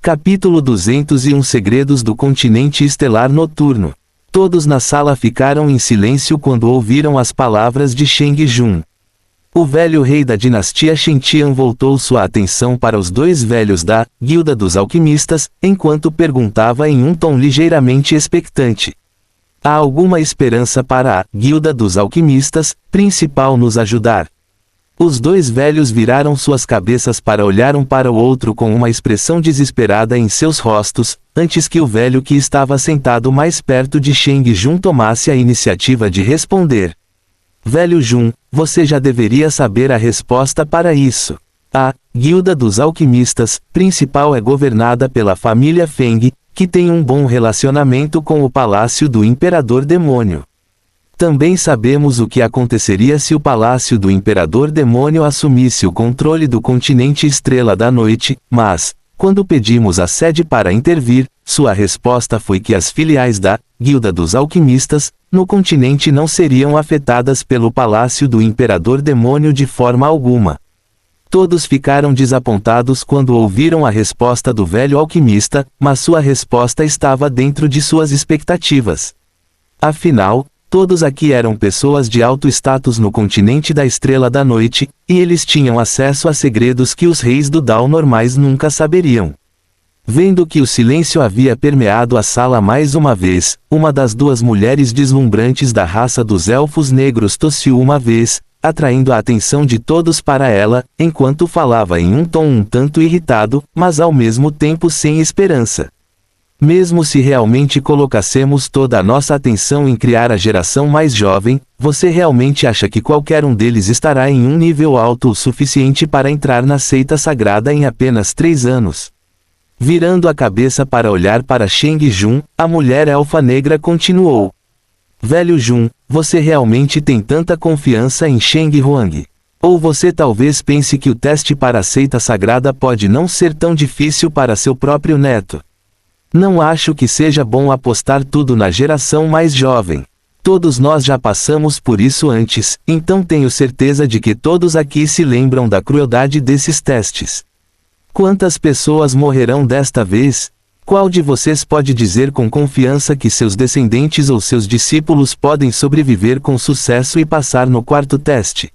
Capítulo 201 Segredos do Continente Estelar Noturno. Todos na sala ficaram em silêncio quando ouviram as palavras de Shang Jun. O velho rei da dinastia Shen-Tian voltou sua atenção para os dois velhos da Guilda dos Alquimistas, enquanto perguntava em um tom ligeiramente expectante. Há alguma esperança para a Guilda dos Alquimistas, principal nos ajudar? Os dois velhos viraram suas cabeças para olhar um para o outro com uma expressão desesperada em seus rostos, antes que o velho que estava sentado mais perto de Shang Jun tomasse a iniciativa de responder. Velho Jun, você já deveria saber a resposta para isso. A Guilda dos Alquimistas, principal é governada pela família Feng, que tem um bom relacionamento com o Palácio do Imperador Demônio. Também sabemos o que aconteceria se o Palácio do Imperador Demônio assumisse o controle do continente Estrela da Noite, mas, quando pedimos a sede para intervir, sua resposta foi que as filiais da Guilda dos Alquimistas, no continente não seriam afetadas pelo Palácio do Imperador Demônio de forma alguma. Todos ficaram desapontados quando ouviram a resposta do velho alquimista, mas sua resposta estava dentro de suas expectativas. Afinal, todos aqui eram pessoas de alto status no continente da Estrela da Noite, e eles tinham acesso a segredos que os reis do Dao normais nunca saberiam. Vendo que o silêncio havia permeado a sala mais uma vez, uma das duas mulheres deslumbrantes da raça dos Elfos Negros tossiu uma vez, atraindo a atenção de todos para ela, enquanto falava em um tom um tanto irritado, mas ao mesmo tempo sem esperança. Mesmo se realmente colocássemos toda a nossa atenção em criar a geração mais jovem, você realmente acha que qualquer um deles estará em um nível alto o suficiente para entrar na seita sagrada em apenas 3 anos? Virando a cabeça para olhar para Shang Jun, a mulher elfa negra continuou. Velho Jun, você realmente tem tanta confiança em Shang Huang? Ou você talvez pense que o teste para a seita sagrada pode não ser tão difícil para seu próprio neto? Não acho que seja bom apostar tudo na geração mais jovem. Todos nós já passamos por isso antes, então tenho certeza de que todos aqui se lembram da crueldade desses testes. Quantas pessoas morrerão desta vez? Qual de vocês pode dizer com confiança que seus descendentes ou seus discípulos podem sobreviver com sucesso e passar no 4º teste?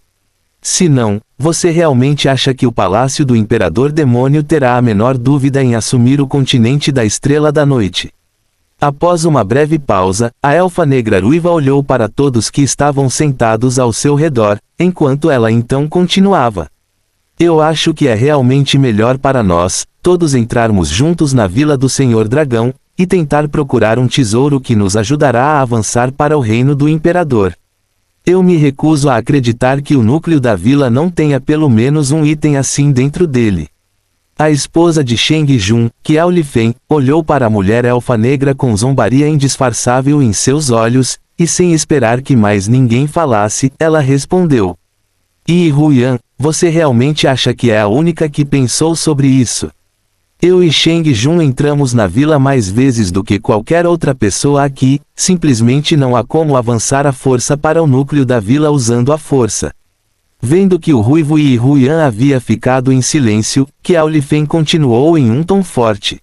Se não, você realmente acha que o Palácio do Imperador Demônio terá a menor dúvida em assumir o continente da Estrela da Noite? Após uma breve pausa, a elfa negra ruiva olhou para todos que estavam sentados ao seu redor, enquanto ela então continuava. Eu acho que é realmente melhor para nós, todos entrarmos juntos na Vila do Senhor Dragão, e tentar procurar um tesouro que nos ajudará a avançar para o reino do Imperador. Eu me recuso a acreditar que o núcleo da vila não tenha pelo menos um item assim dentro dele. A esposa de Shang Jun, Qiao Lifeng, olhou para a mulher elfa negra com zombaria indisfarçável em seus olhos, e sem esperar que mais ninguém falasse, ela respondeu. Yi Huyan, você realmente acha que é a única que pensou sobre isso? Eu e Shang Jun entramos na vila mais vezes do que qualquer outra pessoa aqui, simplesmente não há como avançar a força para o núcleo da vila usando a força. Vendo que o ruivo Yi Huyan havia ficado em silêncio, Qiao Lifeng continuou em um tom forte.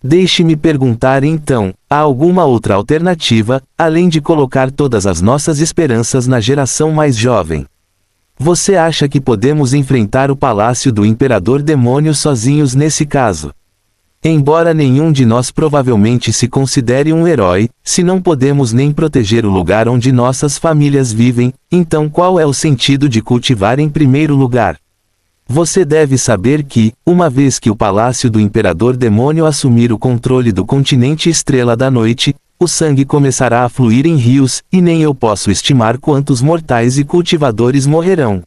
Deixe-me perguntar então, há alguma outra alternativa, além de colocar todas as nossas esperanças na geração mais jovem? Você acha que podemos enfrentar o Palácio do Imperador Demônio sozinhos nesse caso? Embora nenhum de nós provavelmente se considere um herói, se não podemos nem proteger o lugar onde nossas famílias vivem, então qual é o sentido de cultivar em primeiro lugar? Você deve saber que, uma vez que o Palácio do Imperador Demônio assumir o controle do continente Estrela da Noite, o sangue começará a fluir em rios, e nem eu posso estimar quantos mortais e cultivadores morrerão.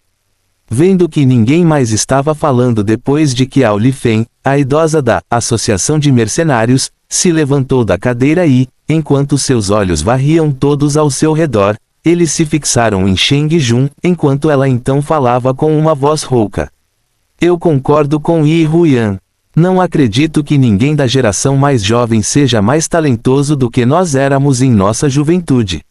Vendo que ninguém mais estava falando depois de Qiao Lifeng, a idosa da Associação de Mercenários, se levantou da cadeira e, enquanto seus olhos varriam todos ao seu redor, eles se fixaram em Shang Jun, enquanto ela então falava com uma voz rouca. Eu concordo com Yi Huyan. Não acredito que ninguém da geração mais jovem seja mais talentoso do que nós éramos em nossa juventude.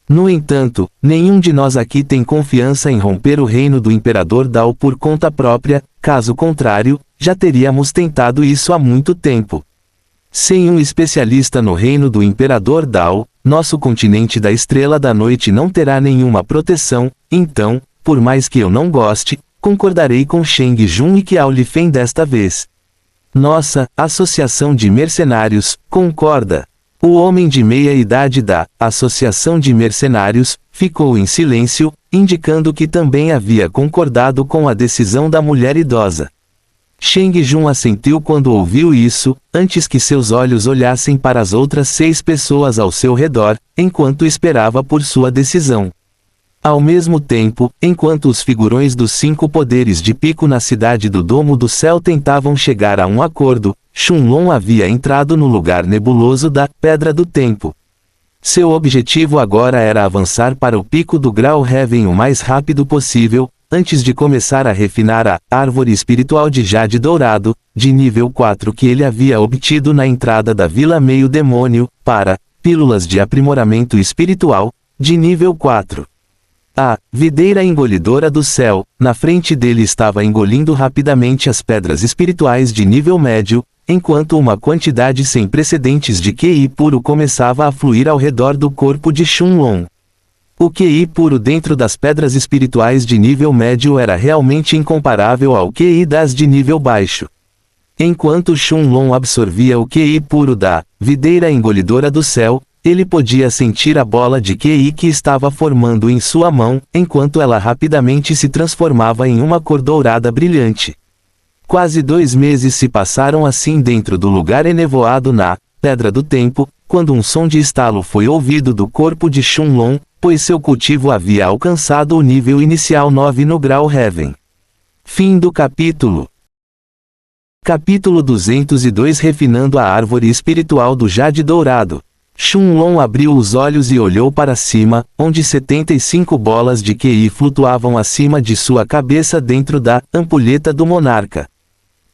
No entanto, nenhum de nós aqui tem confiança em romper o reino do Imperador Dao por conta própria, caso contrário, já teríamos tentado isso há muito tempo. Sem um especialista no reino do Imperador Dao, nosso continente da Estrela da Noite não terá nenhuma proteção, então, por mais que eu não goste, concordarei com Sheng Jun e Qiao Lifen desta vez. Nossa, Associação de Mercenários, concorda. O homem de meia idade da Associação de Mercenários ficou em silêncio, indicando que também havia concordado com a decisão da mulher idosa. Sheng Jun assentiu quando ouviu isso, antes que seus olhos olhassem para as outras 6 pessoas ao seu redor, enquanto esperava por sua decisão. Ao mesmo tempo, enquanto os figurões dos 5 poderes de pico na cidade do Domo do Céu tentavam chegar a um acordo, Shunlong havia entrado no lugar nebuloso da Pedra do Tempo. Seu objetivo agora era avançar para o pico do Grau Heaven o mais rápido possível, antes de começar a refinar a árvore espiritual de Jade Dourado, de nível 4 que ele havia obtido na entrada da Vila Meio Demônio, para pílulas de aprimoramento espiritual, de nível 4. A videira engolidora do céu, na frente dele estava engolindo rapidamente as pedras espirituais de nível médio, enquanto uma quantidade sem precedentes de QI puro começava a fluir ao redor do corpo de Shunlong. O QI puro dentro das pedras espirituais de nível médio era realmente incomparável ao QI das de nível baixo. Enquanto Shunlong absorvia o QI puro da videira engolidora do céu, ele podia sentir a bola de QI que estava formando em sua mão, enquanto ela rapidamente se transformava em uma cor dourada brilhante. Quase 2 meses se passaram assim dentro do lugar enevoado na Pedra do Tempo, quando um som de estalo foi ouvido do corpo de Shunlong, pois seu cultivo havia alcançado o nível inicial 9 no Grau Heaven. Fim do capítulo. Capítulo 202 Refinando a Árvore Espiritual do Jade Dourado. Shunlong abriu os olhos e olhou para cima, onde 75 bolas de QI flutuavam acima de sua cabeça dentro da ampulheta do monarca.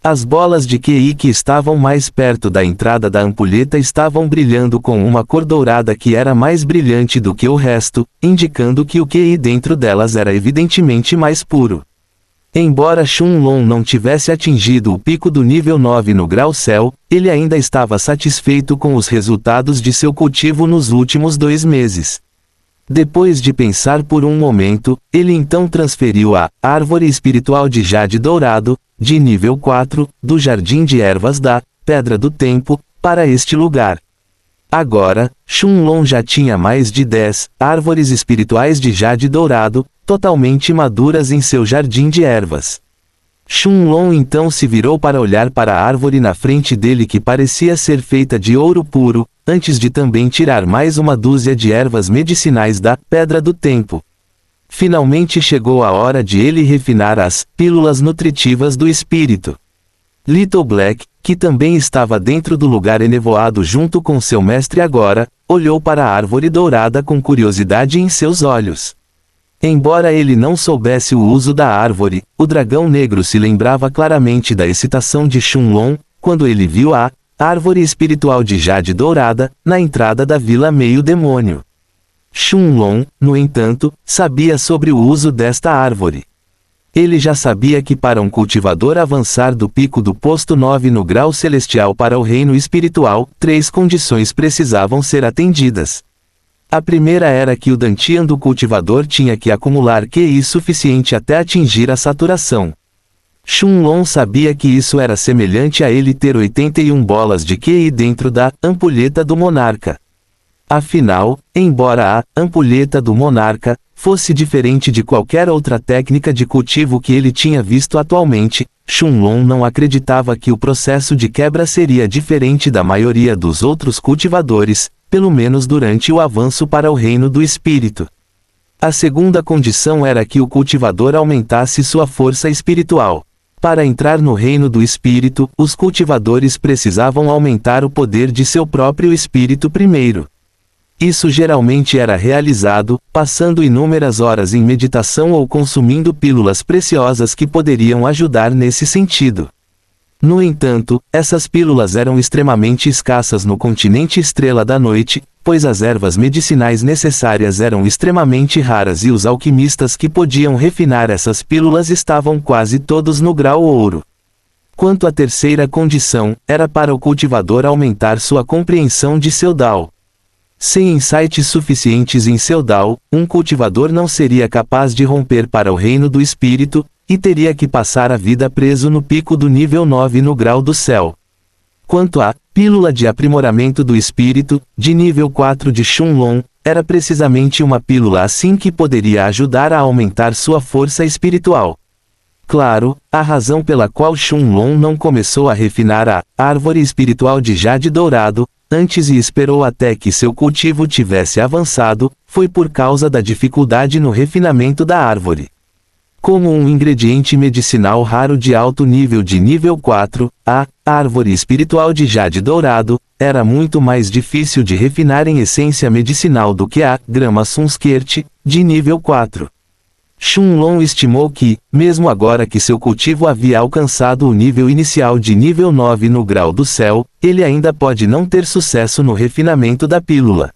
As bolas de QI que estavam mais perto da entrada da ampulheta estavam brilhando com uma cor dourada que era mais brilhante do que o resto, indicando que o QI dentro delas era evidentemente mais puro. Embora Shunlong não tivesse atingido o pico do nível 9 no Grau Céu, ele ainda estava satisfeito com os resultados de seu cultivo nos últimos 2 meses. Depois de pensar por um momento, ele então transferiu a árvore espiritual de Jade Dourado, de nível 4, do Jardim de Ervas da Pedra do Tempo, para este lugar. Agora, Shunlong já tinha mais de 10 árvores espirituais de Jade Dourado, totalmente maduras em seu jardim de ervas. Shunlong então se virou para olhar para a árvore na frente dele que parecia ser feita de ouro puro, antes de também tirar mais uma dúzia de ervas medicinais da Pedra do Tempo. Finalmente chegou a hora de ele refinar as pílulas nutritivas do espírito. Little Black, que também estava dentro do lugar enevoado junto com seu mestre agora, olhou para a árvore dourada com curiosidade em seus olhos. Embora ele não soubesse o uso da árvore, o dragão negro se lembrava claramente da excitação de Shunlong, quando ele viu a árvore espiritual de Jade Dourada, na entrada da Vila Meio Demônio. Shunlong, no entanto, sabia sobre o uso desta árvore. Ele já sabia que para um cultivador avançar do pico do posto 9 no grau celestial para o reino espiritual, 3 condições precisavam ser atendidas. A primeira era que o Dantian do cultivador tinha que acumular QI suficiente até atingir a saturação. Shunlong sabia que isso era semelhante a ele ter 81 bolas de QI dentro da ampulheta do monarca. Afinal, embora a ampulheta do monarca fosse diferente de qualquer outra técnica de cultivo que ele tinha visto atualmente, Shunlong não acreditava que o processo de quebra seria diferente da maioria dos outros cultivadores, pelo menos durante o avanço para o reino do espírito. A segunda condição era que o cultivador aumentasse sua força espiritual. Para entrar no reino do espírito, os cultivadores precisavam aumentar o poder de seu próprio espírito primeiro. Isso geralmente era realizado, passando inúmeras horas em meditação ou consumindo pílulas preciosas que poderiam ajudar nesse sentido. No entanto, essas pílulas eram extremamente escassas no continente Estrela da Noite, pois as ervas medicinais necessárias eram extremamente raras e os alquimistas que podiam refinar essas pílulas estavam quase todos no grau ouro. Quanto à terceira condição, era para o cultivador aumentar sua compreensão de seu Dao. Sem insights suficientes em seu Dao, um cultivador não seria capaz de romper para o reino do espírito, e teria que passar a vida preso no pico do nível 9 no grau do céu. Quanto à pílula de aprimoramento do espírito, de nível 4 de Shunlong, era precisamente uma pílula assim que poderia ajudar a aumentar sua força espiritual. Claro, a razão pela qual Shunlong não começou a refinar a árvore espiritual de jade dourado, antes e esperou até que seu cultivo tivesse avançado, foi por causa da dificuldade no refinamento da árvore. Como um ingrediente medicinal raro de alto nível de nível 4, a árvore espiritual de jade dourado era muito mais difícil de refinar em essência medicinal do que a grama sunskirt, de nível 4. Shunlong estimou que, mesmo agora que seu cultivo havia alcançado o nível inicial de nível 9 no grau do céu, ele ainda pode não ter sucesso no refinamento da pílula.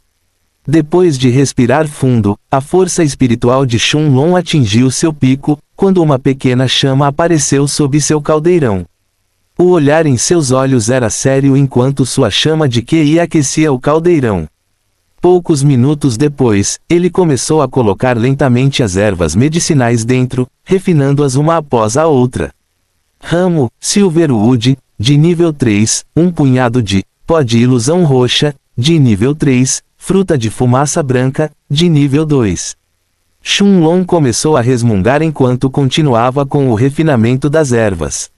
Depois de respirar fundo, a força espiritual de Shunlong atingiu seu pico, quando uma pequena chama apareceu sob seu caldeirão. O olhar em seus olhos era sério enquanto sua chama de Qi aquecia o caldeirão. Poucos minutos depois, ele começou a colocar lentamente as ervas medicinais dentro, refinando-as uma após a outra. Ramo, Silverwood, de nível 3, um punhado de pó de ilusão roxa, de nível 3, fruta de fumaça branca, de nível 2. Shunlong começou a resmungar enquanto continuava com o refinamento das ervas.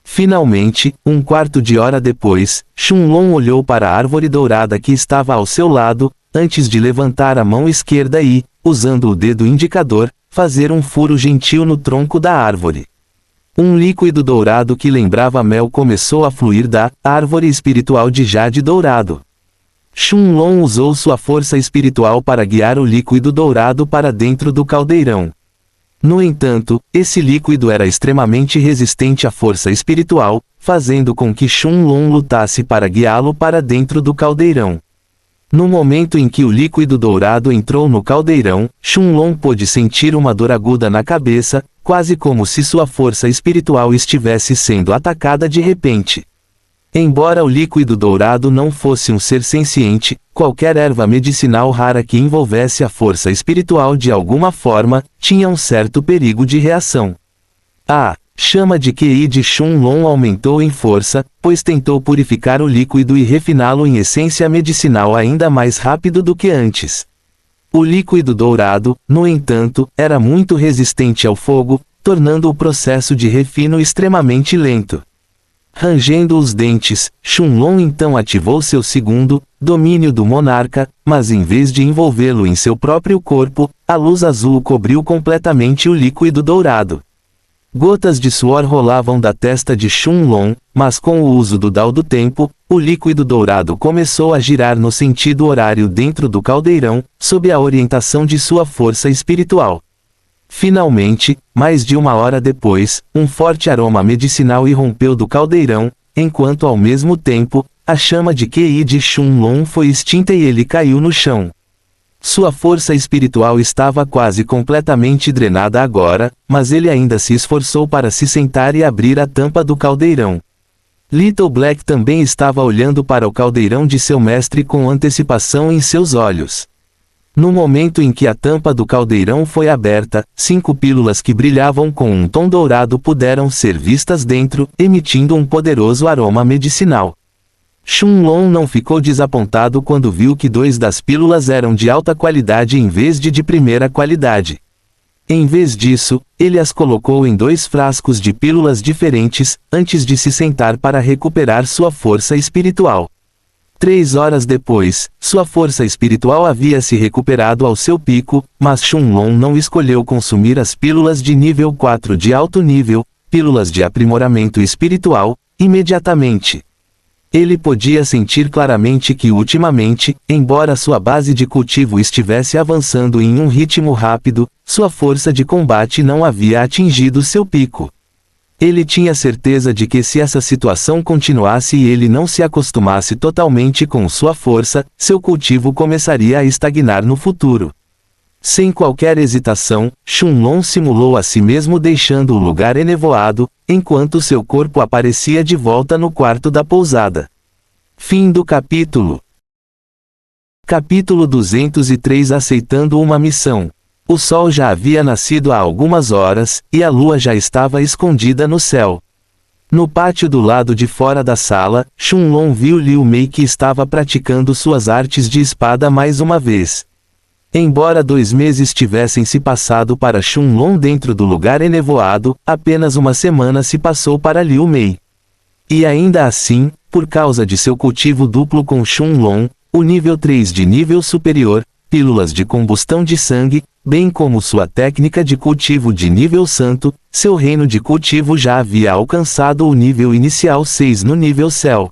Finalmente, um quarto de hora depois, Shunlong olhou para a árvore dourada que estava ao seu lado, antes de levantar a mão esquerda e, usando o dedo indicador, fazer um furo gentil no tronco da árvore. Um líquido dourado que lembrava mel começou a fluir da árvore espiritual de jade dourado. Shunlong usou sua força espiritual para guiar o líquido dourado para dentro do caldeirão. No entanto, esse líquido era extremamente resistente à força espiritual, fazendo com que Shunlong lutasse para guiá-lo para dentro do caldeirão. No momento em que o líquido dourado entrou no caldeirão, Shunlong pôde sentir uma dor aguda na cabeça, quase como se sua força espiritual estivesse sendo atacada de repente. Embora o líquido dourado não fosse um ser senciente, qualquer erva medicinal rara que envolvesse a força espiritual de alguma forma, tinha um certo perigo de reação. A chama de Qi de Shunlong aumentou em força, pois tentou purificar o líquido e refiná-lo em essência medicinal ainda mais rápido do que antes. O líquido dourado, no entanto, era muito resistente ao fogo, tornando o processo de refino extremamente lento. Rangendo os dentes, Shunlong então ativou seu segundo domínio do monarca, mas em vez de envolvê-lo em seu próprio corpo, a luz azul cobriu completamente o líquido dourado. Gotas de suor rolavam da testa de Shunlong, mas com o uso do Dao do Tempo, o líquido dourado começou a girar no sentido horário dentro do caldeirão, sob a orientação de sua força espiritual. Finalmente, mais de uma hora depois, um forte aroma medicinal irrompeu do caldeirão, enquanto ao mesmo tempo, a chama de Qi de Shunlong foi extinta e ele caiu no chão. Sua força espiritual estava quase completamente drenada agora, mas ele ainda se esforçou para se sentar e abrir a tampa do caldeirão. Little Black também estava olhando para o caldeirão de seu mestre com antecipação em seus olhos. No momento em que a tampa do caldeirão foi aberta, 5 pílulas que brilhavam com um tom dourado puderam ser vistas dentro, emitindo um poderoso aroma medicinal. Shunlong não ficou desapontado quando viu que 2 das pílulas eram de alta qualidade em vez de primeira qualidade. Em vez disso, ele as colocou em 2 frascos de pílulas diferentes, antes de se sentar para recuperar sua força espiritual. 3 horas depois, sua força espiritual havia se recuperado ao seu pico, mas Shunlong não escolheu consumir as pílulas de nível 4 de alto nível, pílulas de aprimoramento espiritual, imediatamente. Ele podia sentir claramente que ultimamente, embora sua base de cultivo estivesse avançando em um ritmo rápido, sua força de combate não havia atingido seu pico. Ele tinha certeza de que se essa situação continuasse e ele não se acostumasse totalmente com sua força, seu cultivo começaria a estagnar no futuro. Sem qualquer hesitação, Shunlong simulou a si mesmo deixando o lugar enevoado, enquanto seu corpo aparecia de volta no quarto da pousada. Fim do capítulo. Capítulo 203 Aceitando uma missão. O sol já havia nascido há algumas horas, e a lua já estava escondida no céu. No pátio do lado de fora da sala, Shunlong viu Liu Mei que estava praticando suas artes de espada mais uma vez. Embora 2 meses tivessem se passado para Shunlong dentro do lugar enevoado, apenas uma semana se passou para Liu Mei. E ainda assim, por causa de seu cultivo duplo com Shunlong, o nível 3 de nível superior, pílulas de combustão de sangue, bem como sua técnica de cultivo de nível santo, seu reino de cultivo já havia alcançado o nível inicial 6 no nível céu.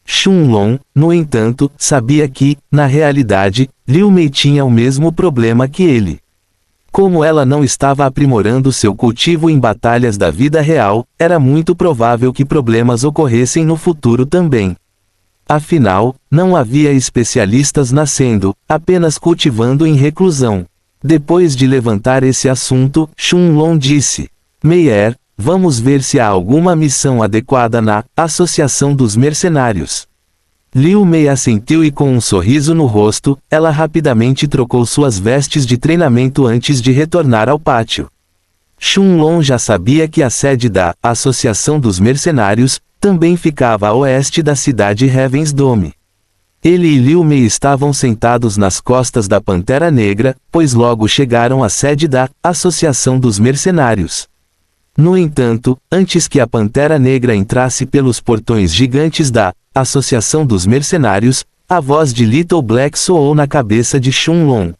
Shunlong, no entanto, sabia que, na realidade, Liu Mei tinha o mesmo problema que ele. Como ela não estava aprimorando seu cultivo em batalhas da vida real, era muito provável que problemas ocorressem no futuro também. Afinal, não havia especialistas nascendo, apenas cultivando em reclusão. Depois de levantar esse assunto, Shunlong disse: Meier, vamos ver se há alguma missão adequada na Associação dos Mercenários. Liu Mei assentiu e com um sorriso no rosto, ela rapidamente trocou suas vestes de treinamento antes de retornar ao pátio. Shunlong já sabia que a sede da Associação dos Mercenários também ficava a oeste da cidade Heaven's Dome. Ele e Liu Mei estavam sentados nas costas da Pantera Negra, pois logo chegaram à sede da Associação dos Mercenários. No entanto, antes que a Pantera Negra entrasse pelos portões gigantes da Associação dos Mercenários, a voz de Little Black soou na cabeça de Shunlong.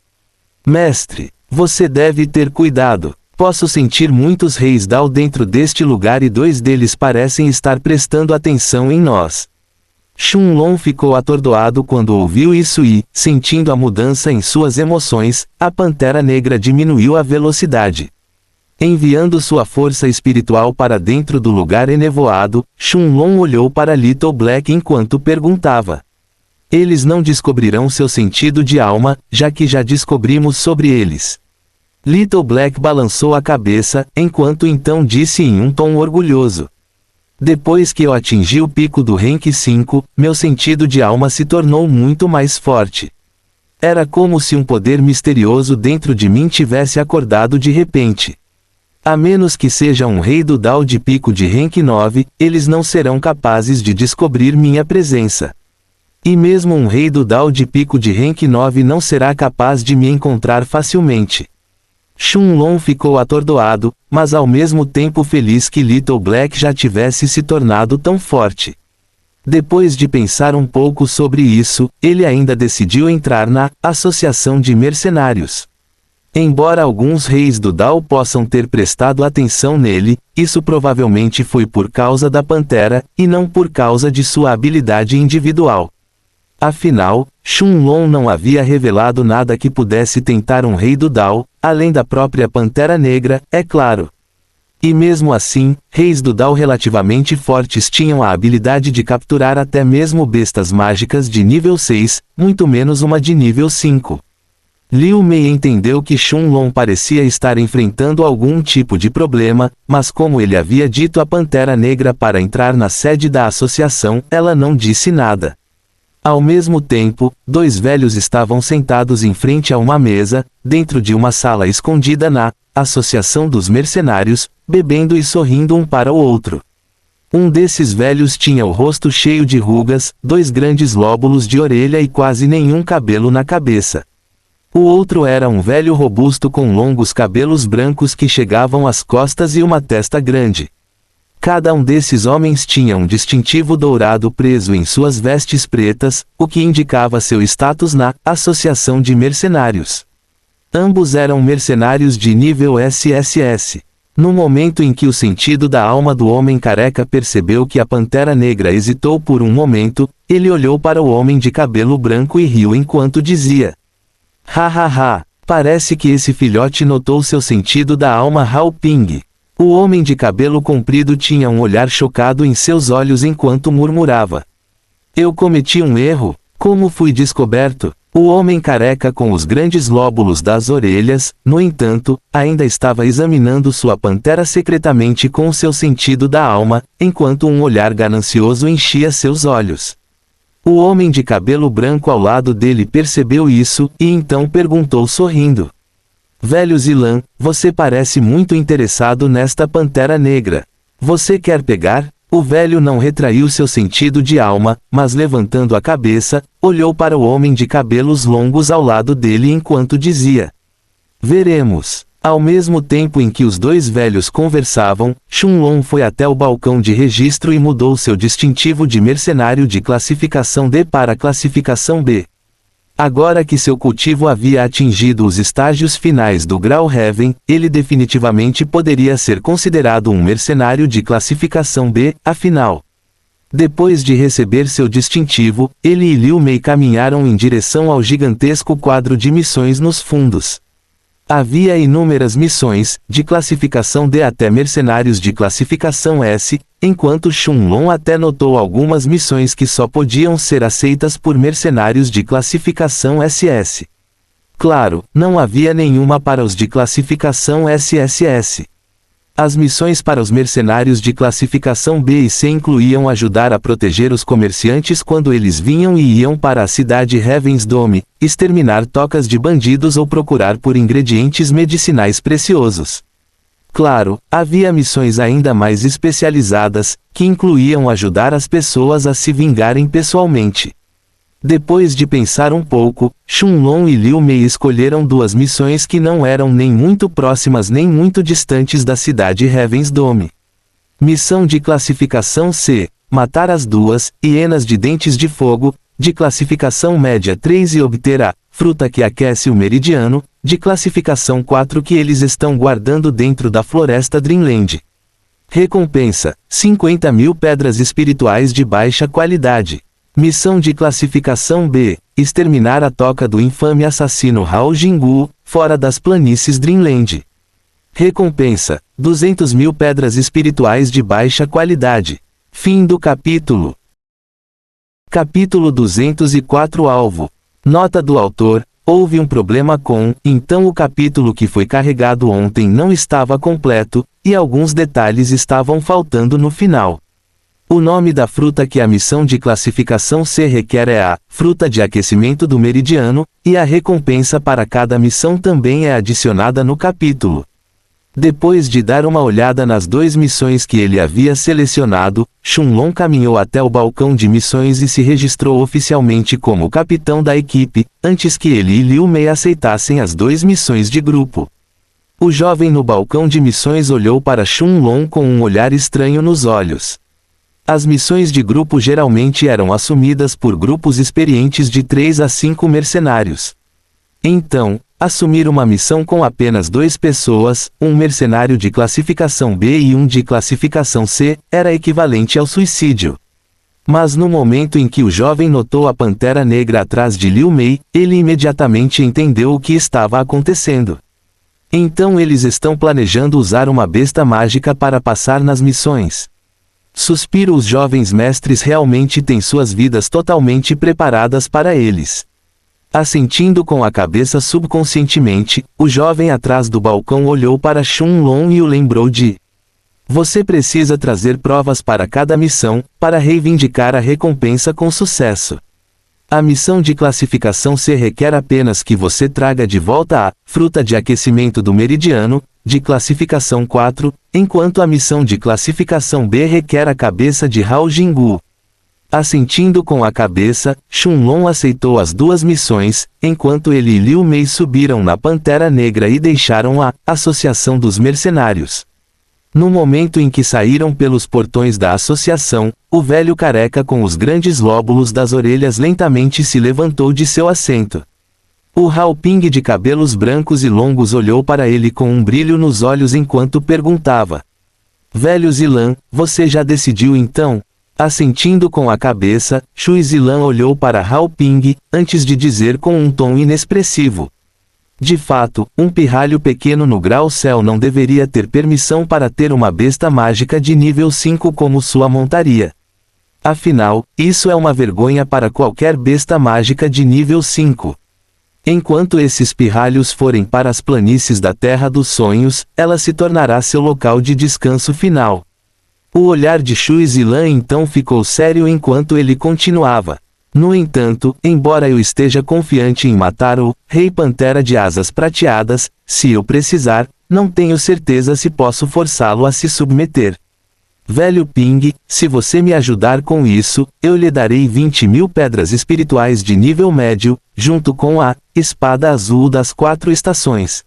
Mestre, você deve ter cuidado. Posso sentir muitos reis Dao dentro deste lugar e 2 deles parecem estar prestando atenção em nós. Shunlong ficou atordoado quando ouviu isso e, sentindo a mudança em suas emoções, a Pantera Negra diminuiu a velocidade. Enviando sua força espiritual para dentro do lugar enevoado, Shunlong olhou para Little Black enquanto perguntava: Eles não descobrirão seu sentido de alma, já que já descobrimos sobre eles. Little Black balançou a cabeça, enquanto então disse em um tom orgulhoso: Depois que eu atingi o pico do Rank 5, meu sentido de alma se tornou muito mais forte. Era como se um poder misterioso dentro de mim tivesse acordado de repente. A menos que seja um rei do Dao de pico de Rank 9, eles não serão capazes de descobrir minha presença. E mesmo um rei do Dao de pico de Rank 9 não será capaz de me encontrar facilmente. Shunlong ficou atordoado, mas ao mesmo tempo feliz que Little Black já tivesse se tornado tão forte. Depois de pensar um pouco sobre isso, ele ainda decidiu entrar na Associação de Mercenários. Embora alguns reis do Dao possam ter prestado atenção nele, isso provavelmente foi por causa da Pantera, e não por causa de sua habilidade individual. Afinal, Shunlong não havia revelado nada que pudesse tentar um rei do Dao, além da própria Pantera Negra, é claro. E mesmo assim, reis do Dao relativamente fortes tinham a habilidade de capturar até mesmo bestas mágicas de nível 6, muito menos uma de nível 5. Liu Mei entendeu que Shunlong parecia estar enfrentando algum tipo de problema, mas como ele havia dito à Pantera Negra para entrar na sede da associação, ela não disse nada. Ao mesmo tempo, 2 velhos estavam sentados em frente a uma mesa, dentro de uma sala escondida na Associação dos Mercenários, bebendo e sorrindo um para o outro. Um desses velhos tinha o rosto cheio de rugas, 2 grandes lóbulos de orelha e quase nenhum cabelo na cabeça. O outro era um velho robusto com longos cabelos brancos que chegavam às costas e uma testa grande. Cada um desses homens tinha um distintivo dourado preso em suas vestes pretas, o que indicava seu status na Associação de Mercenários. Ambos eram mercenários de nível SSS. No momento em que o sentido da alma do homem careca percebeu que a Pantera Negra hesitou por um momento, ele olhou para o homem de cabelo branco e riu enquanto dizia: Hahaha, parece que esse filhote notou seu sentido da alma Hao Ping. O homem de cabelo comprido tinha um olhar chocado em seus olhos enquanto murmurava: eu cometi um erro, como fui descoberto? O homem careca com os grandes lóbulos das orelhas, no entanto, ainda estava examinando sua pantera secretamente com o seu sentido da alma, enquanto um olhar ganancioso enchia seus olhos. O homem de cabelo branco ao lado dele percebeu isso, e então perguntou sorrindo: velho Zilan, você parece muito interessado nesta pantera negra. Você quer pegar? O velho não retraiu seu sentido de alma, mas levantando a cabeça, olhou para o homem de cabelos longos ao lado dele enquanto dizia: veremos. Ao mesmo tempo em que os dois velhos conversavam, Shunlong foi até o balcão de registro e mudou seu distintivo de mercenário de classificação D para classificação B. Agora que seu cultivo havia atingido os estágios finais do grau Heaven, ele definitivamente poderia ser considerado um mercenário de classificação B, afinal. Depois de receber seu distintivo, ele e Liu Mei caminharam em direção ao gigantesco quadro de missões nos fundos. Havia inúmeras missões, de classificação D até mercenários de classificação S, enquanto Shunlong até notou algumas missões que só podiam ser aceitas por mercenários de classificação SS. Claro, não havia nenhuma para os de classificação SSS. As missões para os mercenários de classificação B e C incluíam ajudar a proteger os comerciantes quando eles vinham e iam para a cidade Heaven's Dome, exterminar tocas de bandidos ou procurar por ingredientes medicinais preciosos. Claro, havia missões ainda mais especializadas, que incluíam ajudar as pessoas a se vingarem pessoalmente. Depois de pensar um pouco, Shunlong e Liu Mei escolheram duas missões que não eram nem muito próximas nem muito distantes da cidade Heaven's Dome. Missão de classificação C: matar as duas hienas de dentes de fogo, de classificação média 3 e obter a fruta que aquece o meridiano, de classificação 4 que eles estão guardando dentro da floresta Dreamland. Recompensa: 50.000 pedras espirituais de baixa qualidade. Missão de classificação B: exterminar a toca do infame assassino Hao Jingu, fora das planícies Dreamland. Recompensa: 200.000 pedras espirituais de baixa qualidade. Fim do capítulo. Capítulo 204 Alvo. Nota do autor: houve um problema então o capítulo que foi carregado ontem não estava completo, e alguns detalhes estavam faltando no final. O nome da fruta que a missão de classificação C requer é a fruta de aquecimento do meridiano, e a recompensa para cada missão também é adicionada no capítulo. Depois de dar uma olhada nas duas missões que ele havia selecionado, Shunlong caminhou até o balcão de missões e se registrou oficialmente como capitão da equipe, antes que ele e Liu Mei aceitassem as duas missões de grupo. O jovem no balcão de missões olhou para Shunlong com um olhar estranho nos olhos. As missões de grupo geralmente eram assumidas por grupos experientes de 3 a 5 mercenários. Então, assumir uma missão com apenas 2 pessoas, um mercenário de classificação B e um de classificação C, era equivalente ao suicídio. Mas no momento em que o jovem notou a pantera negra atrás de Liu Mei, ele imediatamente entendeu o que estava acontecendo. Então eles estão planejando usar uma besta mágica para passar nas missões. Suspiro: os jovens mestres realmente têm suas vidas totalmente preparadas para eles. Assentindo com a cabeça subconscientemente, o jovem atrás do balcão olhou para Shunlong e o lembrou de: você precisa trazer provas para cada missão, para reivindicar a recompensa com sucesso. A missão de classificação C requer apenas que você traga de volta a fruta de aquecimento do meridiano, de classificação 4, enquanto a missão de classificação B requer a cabeça de Hao Jingu. Assentindo com a cabeça, Shunlong aceitou as duas missões, enquanto ele e Liu Mei subiram na Pantera Negra e deixaram a Associação dos Mercenários. No momento em que saíram pelos portões da associação, o velho careca com os grandes lóbulos das orelhas lentamente se levantou de seu assento. O Hao Ping de cabelos brancos e longos olhou para ele com um brilho nos olhos enquanto perguntava: velho Zilan, você já decidiu então? Assentindo com a cabeça, Shui Zilan olhou para Hao Ping, antes de dizer com um tom inexpressivo: De fato, um pirralho pequeno no grau-céu não deveria ter permissão para ter uma besta mágica de nível 5 como sua montaria. Afinal, isso é uma vergonha para qualquer besta mágica de nível 5. Enquanto esses pirralhos forem para as planícies da Terra dos Sonhos, ela se tornará seu local de descanso final. O olhar de Shui Zilan então ficou sério enquanto ele continuava. No entanto, embora eu esteja confiante em matar o Rei Pantera de Asas Prateadas, se eu precisar, não tenho certeza se posso forçá-lo a se submeter. Velho Ping, se você me ajudar com isso, eu lhe darei 20.000 pedras espirituais de nível médio, junto com a espada azul das 4 estações.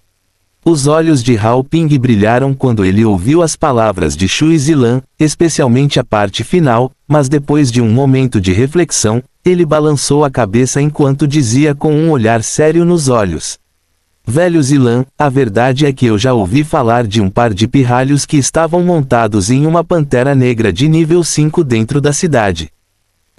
Os olhos de Hao Ping brilharam quando ele ouviu as palavras de Shui Zilan, especialmente a parte final, mas depois de um momento de reflexão, ele balançou a cabeça enquanto dizia com um olhar sério nos olhos. Velho Zilan, a verdade é que eu já ouvi falar de um par de pirralhos que estavam montados em uma pantera negra de nível 5 dentro da cidade.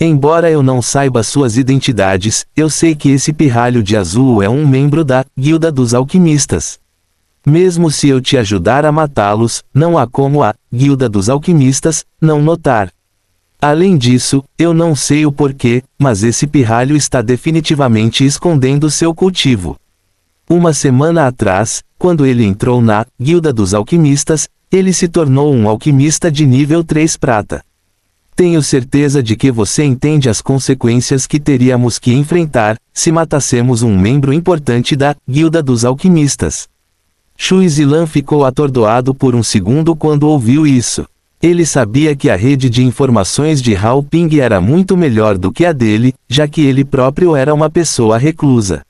Embora eu não saiba suas identidades, eu sei que esse pirralho de azul é um membro da Guilda dos Alquimistas. Mesmo se eu te ajudar a matá-los, não há como a Guilda dos Alquimistas não notar. Além disso, eu não sei o porquê, mas esse pirralho está definitivamente escondendo seu cultivo. Uma semana atrás, quando ele entrou na Guilda dos Alquimistas, ele se tornou um alquimista de nível 3 prata. Tenho certeza de que você entende as consequências que teríamos que enfrentar, se matássemos um membro importante da Guilda dos Alquimistas. Shui Zilan ficou atordoado por um segundo quando ouviu isso. Ele sabia que a rede de informações de Hao Ping era muito melhor do que a dele, já que ele próprio era uma pessoa reclusa.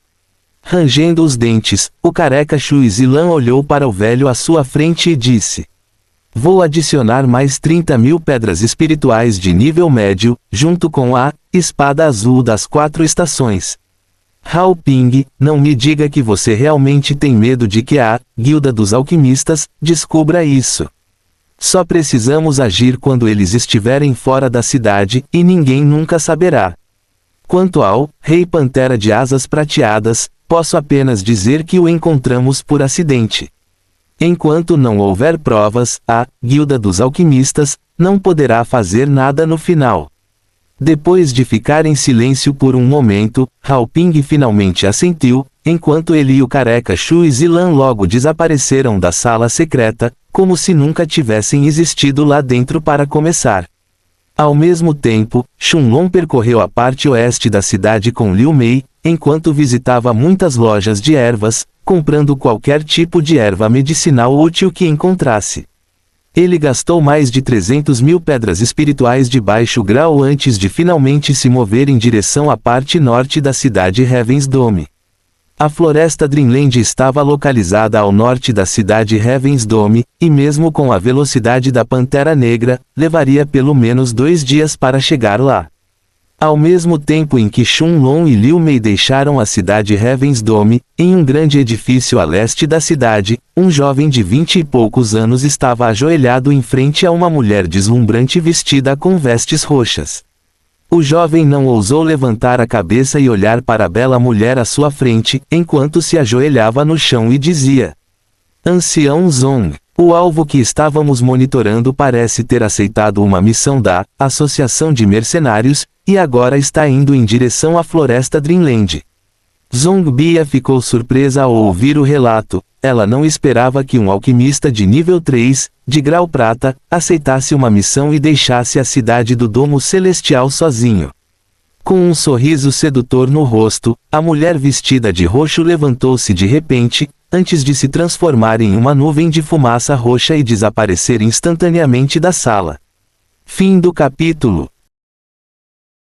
Rangendo os dentes, o careca Shui Zilan olhou para o velho à sua frente e disse: Vou adicionar mais 30.000 pedras espirituais de nível médio, junto com a espada azul das 4 estações. Hao Ping, não me diga que você realmente tem medo de que a Guilda dos Alquimistas descubra isso. Só precisamos agir quando eles estiverem fora da cidade, e ninguém nunca saberá. Quanto ao Rei Pantera de Asas Prateadas, posso apenas dizer que o encontramos por acidente. Enquanto não houver provas, a Guilda dos Alquimistas não poderá fazer nada no final. Depois de ficar em silêncio por um momento, Hao Ping finalmente assentiu, enquanto ele e o careca Shui Zilan logo desapareceram da sala secreta, como se nunca tivessem existido lá dentro para começar. Ao mesmo tempo, Shunlong percorreu a parte oeste da cidade com Liu Mei, enquanto visitava muitas lojas de ervas, comprando qualquer tipo de erva medicinal útil que encontrasse. Ele gastou mais de 300.000 pedras espirituais de baixo grau antes de finalmente se mover em direção à parte norte da cidade Heaven's Dome. A floresta Dreamland estava localizada ao norte da cidade Heaven's Dome, e mesmo com a velocidade da Pantera Negra, levaria pelo menos 2 dias para chegar lá. Ao mesmo tempo em que Shunlong e Liu Mei deixaram a cidade Heaven's Dome, em um grande edifício a leste da cidade, um jovem de 20 e poucos anos estava ajoelhado em frente a uma mulher deslumbrante vestida com vestes roxas. O jovem não ousou levantar a cabeça e olhar para a bela mulher à sua frente, enquanto se ajoelhava no chão e dizia: Ancião Zong, o alvo que estávamos monitorando parece ter aceitado uma missão da Associação de Mercenários, e agora está indo em direção à floresta Dreamland. Zongbia ficou surpresa ao ouvir o relato. Ela não esperava que um alquimista de nível 3, de grau prata, aceitasse uma missão e deixasse a cidade do Domo Celestial sozinho. Com um sorriso sedutor no rosto, a mulher vestida de roxo levantou-se de repente, antes de se transformar em uma nuvem de fumaça roxa e desaparecer instantaneamente da sala. Fim do capítulo.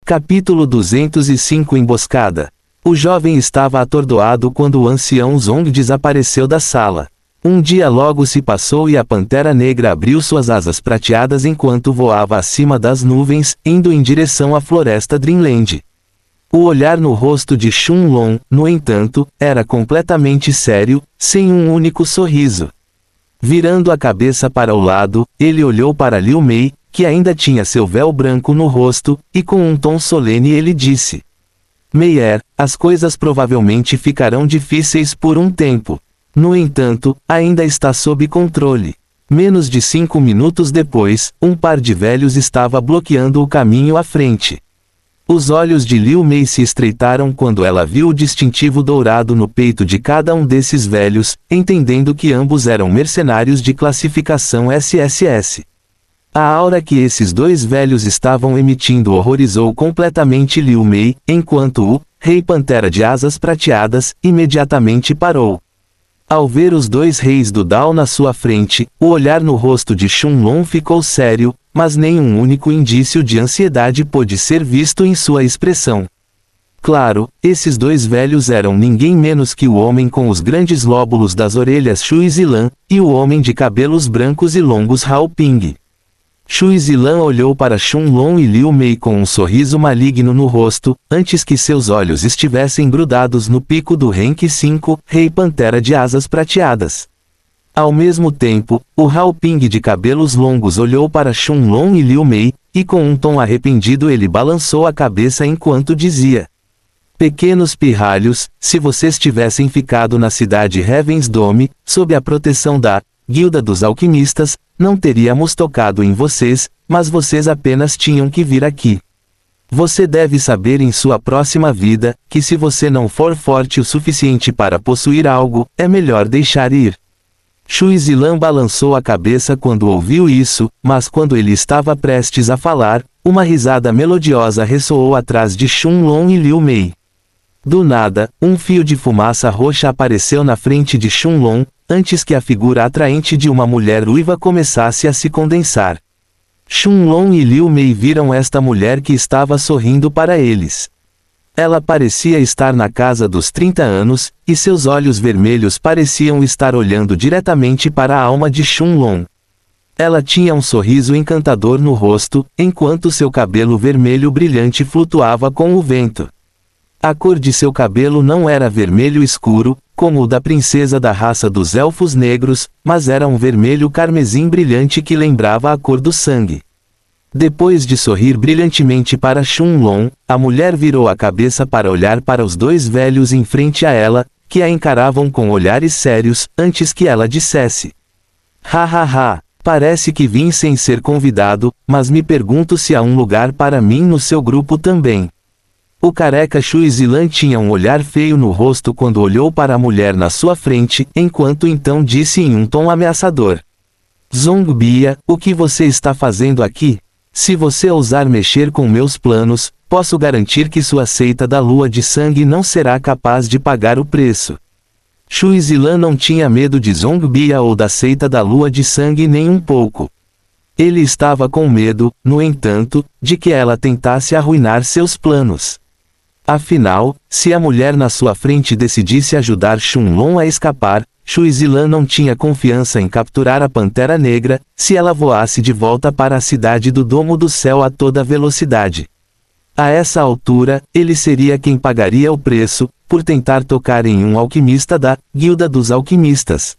Capítulo 205 Emboscada. O jovem estava atordoado quando o ancião Zong desapareceu da sala. Um dia logo se passou e a Pantera Negra abriu suas asas prateadas enquanto voava acima das nuvens, indo em direção à floresta Dreamland. O olhar no rosto de Shunlong, no entanto, era completamente sério, sem um único sorriso. Virando a cabeça para o lado, ele olhou para Liu Mei, que ainda tinha seu véu branco no rosto, e com um tom solene ele disse: Meyer, as coisas provavelmente ficarão difíceis por um tempo. No entanto, ainda está sob controle. Menos de 5 minutos depois, um par de velhos estava bloqueando o caminho à frente. Os olhos de Liu Mei se estreitaram quando ela viu o distintivo dourado no peito de cada um desses velhos, entendendo que ambos eram mercenários de classificação SSS. A aura que esses dois velhos estavam emitindo horrorizou completamente Liu Mei, enquanto o Rei Pantera de Asas Prateadas imediatamente parou. Ao ver os dois reis do Dao na sua frente, o olhar no rosto de Shunlong ficou sério, mas nenhum único indício de ansiedade pôde ser visto em sua expressão. Claro, esses dois velhos eram ninguém menos que o homem com os grandes lóbulos das orelhas Shui Zilan, e o homem de cabelos brancos e longos Hao Ping. Shui Zilan olhou para Shunlong e Liu Mei com um sorriso maligno no rosto, antes que seus olhos estivessem grudados no pico do Rank 5, Rei Pantera de Asas Prateadas. Ao mesmo tempo, o Hao Ping de cabelos longos olhou para Shunlong e Liu Mei, e com um tom arrependido ele balançou a cabeça enquanto dizia: Pequenos pirralhos, se vocês tivessem ficado na cidade Heaven's Dome, sob a proteção da Guilda dos Alquimistas, não teríamos tocado em vocês, mas vocês apenas tinham que vir aqui. Você deve saber em sua próxima vida, que se você não for forte o suficiente para possuir algo, é melhor deixar ir. Shui Zilan balançou a cabeça quando ouviu isso, mas quando ele estava prestes a falar, uma risada melodiosa ressoou atrás de Shunlong e Liu Mei. Do nada, um fio de fumaça roxa apareceu na frente de Shunlong, antes que a figura atraente de uma mulher ruiva começasse a se condensar. Shunlong e Liu Mei viram esta mulher que estava sorrindo para eles. Ela parecia estar na casa dos 30 anos, e seus olhos vermelhos pareciam estar olhando diretamente para a alma de Shunlong. Ela tinha um sorriso encantador no rosto, enquanto seu cabelo vermelho brilhante flutuava com o vento. A cor de seu cabelo não era vermelho escuro, como o da princesa da raça dos elfos negros, mas era um vermelho carmesim brilhante que lembrava a cor do sangue. Depois de sorrir brilhantemente para Shunlong, a mulher virou a cabeça para olhar para os dois velhos em frente a ela, que a encaravam com olhares sérios, antes que ela dissesse: Hahaha, parece que vim sem ser convidado, mas me pergunto se há um lugar para mim no seu grupo também. O careca Shui Zilan tinha um olhar feio no rosto quando olhou para a mulher na sua frente, enquanto então disse em um tom ameaçador: Zongbia, o que você está fazendo aqui? Se você ousar mexer com meus planos, posso garantir que sua seita da lua de sangue não será capaz de pagar o preço. Shui Zilan não tinha medo de Zongbia ou da seita da lua de sangue nem um pouco. Ele estava com medo, no entanto, de que ela tentasse arruinar seus planos. Afinal, se a mulher na sua frente decidisse ajudar Shunlong a escapar, Shui Zilan não tinha confiança em capturar a Pantera Negra, se ela voasse de volta para a cidade do Domo do Céu a toda velocidade. A essa altura, ele seria quem pagaria o preço, por tentar tocar em um alquimista da Guilda dos Alquimistas.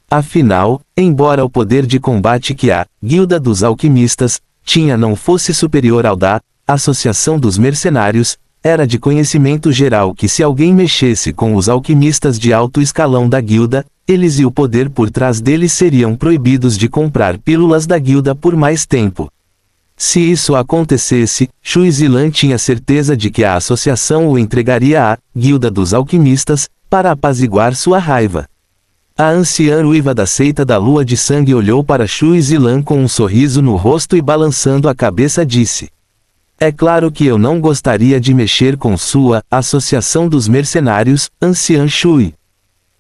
Afinal, embora o poder de combate que a Guilda dos Alquimistas tinha não fosse superior ao da Associação dos Mercenários, era de conhecimento geral que se alguém mexesse com os alquimistas de alto escalão da guilda, eles e o poder por trás deles seriam proibidos de comprar pílulas da guilda por mais tempo. Se isso acontecesse, Shui Zilan tinha certeza de que a associação o entregaria à Guilda dos Alquimistas, para apaziguar sua raiva. A anciã ruiva da seita da lua de sangue olhou para Shui Zilan com um sorriso no rosto e balançando a cabeça disse: É claro que eu não gostaria de mexer com sua Associação dos Mercenários, anciã Shui.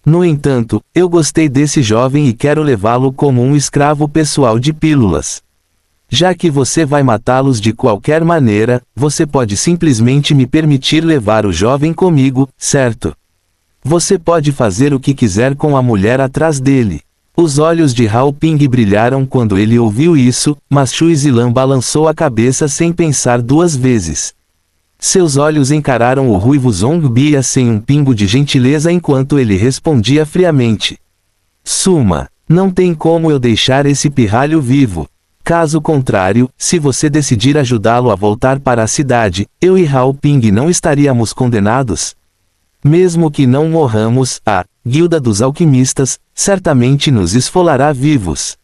No entanto, eu gostei desse jovem e quero levá-lo como um escravo pessoal de pílulas. Já que você vai matá-los de qualquer maneira, você pode simplesmente me permitir levar o jovem comigo, certo? Você pode fazer o que quiser com a mulher atrás dele. Os olhos de Hao Ping brilharam quando ele ouviu isso, mas Shui Zilan balançou a cabeça sem pensar duas vezes. Seus olhos encararam o ruivo Zongbia sem um pingo de gentileza enquanto ele respondia friamente: Suma, não tem como eu deixar esse pirralho vivo. Caso contrário, se você decidir ajudá-lo a voltar para a cidade, eu e Hao Ping não estaríamos condenados? Mesmo que não morramos, a Guilda dos Alquimistas certamente nos esfolará vivos.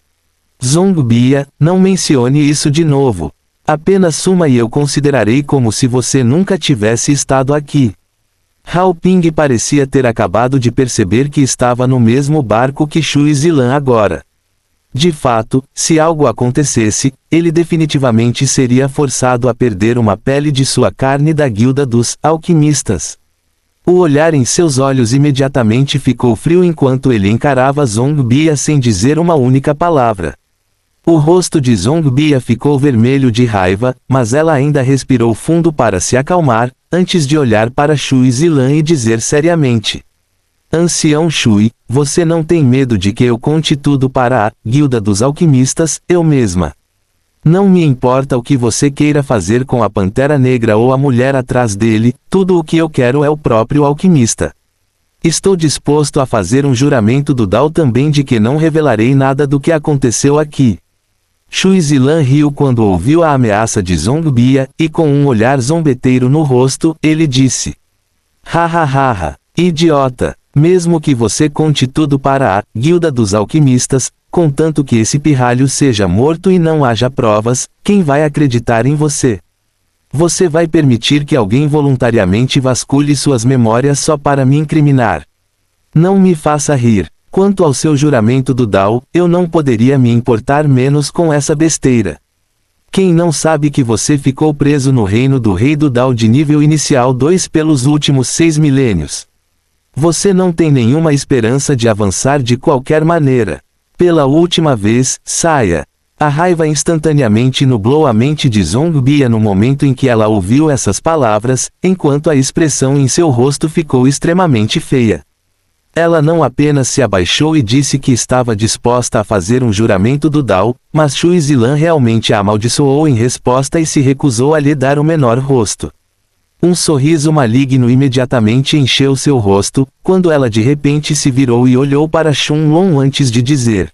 Zongbia, não mencione isso de novo. Apenas suma e eu considerarei como se você nunca tivesse estado aqui. Hao Ping parecia ter acabado de perceber que estava no mesmo barco que Shui Zilan agora. De fato, se algo acontecesse, ele definitivamente seria forçado a perder uma pele de sua carne da Guilda dos Alquimistas. O olhar em seus olhos imediatamente ficou frio enquanto ele encarava Zongbia sem dizer uma única palavra. O rosto de Zongbia ficou vermelho de raiva, mas ela ainda respirou fundo para se acalmar, antes de olhar para Shui Zilan e dizer seriamente: Ancião Shui, você não tem medo de que eu conte tudo para a Guilda dos Alquimistas, eu mesma? Não me importa o que você queira fazer com a Pantera Negra ou a mulher atrás dele, tudo o que eu quero é o próprio alquimista. Estou disposto a fazer um juramento do Dao também de que não revelarei nada do que aconteceu aqui. Shui Zilan riu quando ouviu a ameaça de Zongbia, e com um olhar zombeteiro no rosto, ele disse: Hahaha, idiota! Mesmo que você conte tudo para a Guilda dos Alquimistas, contanto que esse pirralho seja morto e não haja provas, quem vai acreditar em você? Você vai permitir que alguém voluntariamente vasculhe suas memórias só para me incriminar? Não me faça rir. Quanto ao seu juramento do Dao, eu não poderia me importar menos com essa besteira. Quem não sabe que você ficou preso no reino do rei do Dao de nível inicial 2 pelos últimos 6 milênios? Você não tem nenhuma esperança de avançar de qualquer maneira. Pela última vez, saia. A raiva instantaneamente nublou a mente de Zongbia no momento em que ela ouviu essas palavras, enquanto a expressão em seu rosto ficou extremamente feia. Ela não apenas se abaixou e disse que estava disposta a fazer um juramento do Dao, mas Shui Zilan realmente a amaldiçoou em resposta e se recusou a lhe dar o menor rosto. Um sorriso maligno imediatamente encheu seu rosto, quando ela de repente se virou e olhou para Shun Long antes de dizer: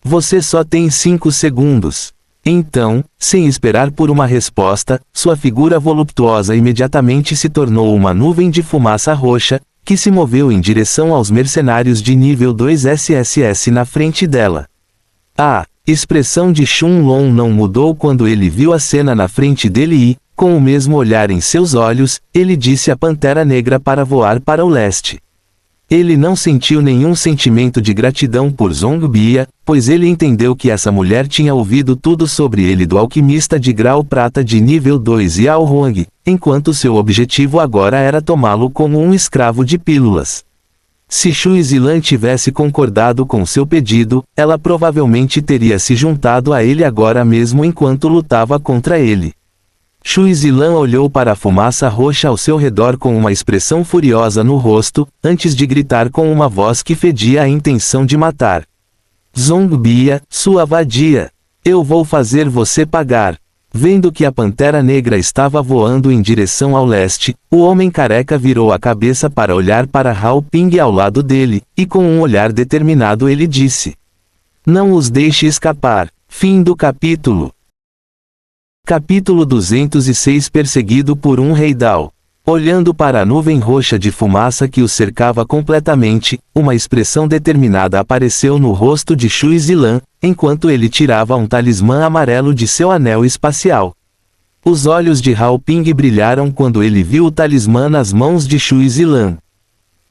Você só tem 5 segundos. Então, sem esperar por uma resposta, sua figura voluptuosa imediatamente se tornou uma nuvem de fumaça roxa, que se moveu em direção aos mercenários de nível 2 SSS na frente dela. A expressão de Shun Long não mudou quando ele viu a cena na frente dele e, com o mesmo olhar em seus olhos, ele disse à Pantera Negra para voar para o leste. Ele não sentiu nenhum sentimento de gratidão por Zongbia, pois ele entendeu que essa mulher tinha ouvido tudo sobre ele do alquimista de grau prata de nível 2 Yao Huang, enquanto seu objetivo agora era tomá-lo como um escravo de pílulas. Se Shui Zilan tivesse concordado com seu pedido, ela provavelmente teria se juntado a ele agora mesmo enquanto lutava contra ele. Shui Zilan olhou para a fumaça roxa ao seu redor com uma expressão furiosa no rosto, antes de gritar com uma voz que fedia a intenção de matar: Zongbia, sua vadia! Eu vou fazer você pagar! Vendo que a Pantera Negra estava voando em direção ao leste, o homem careca virou a cabeça para olhar para Hao Ping ao lado dele, e com um olhar determinado ele disse: Não os deixe escapar. Fim do capítulo. Capítulo 206 Perseguido por um rei Dao. Olhando para a nuvem roxa de fumaça que o cercava completamente, uma expressão determinada apareceu no rosto de Shui Zilan, enquanto ele tirava um talismã amarelo de seu anel espacial. Os olhos de Hao Ping brilharam quando ele viu o talismã nas mãos de Shui Zilan.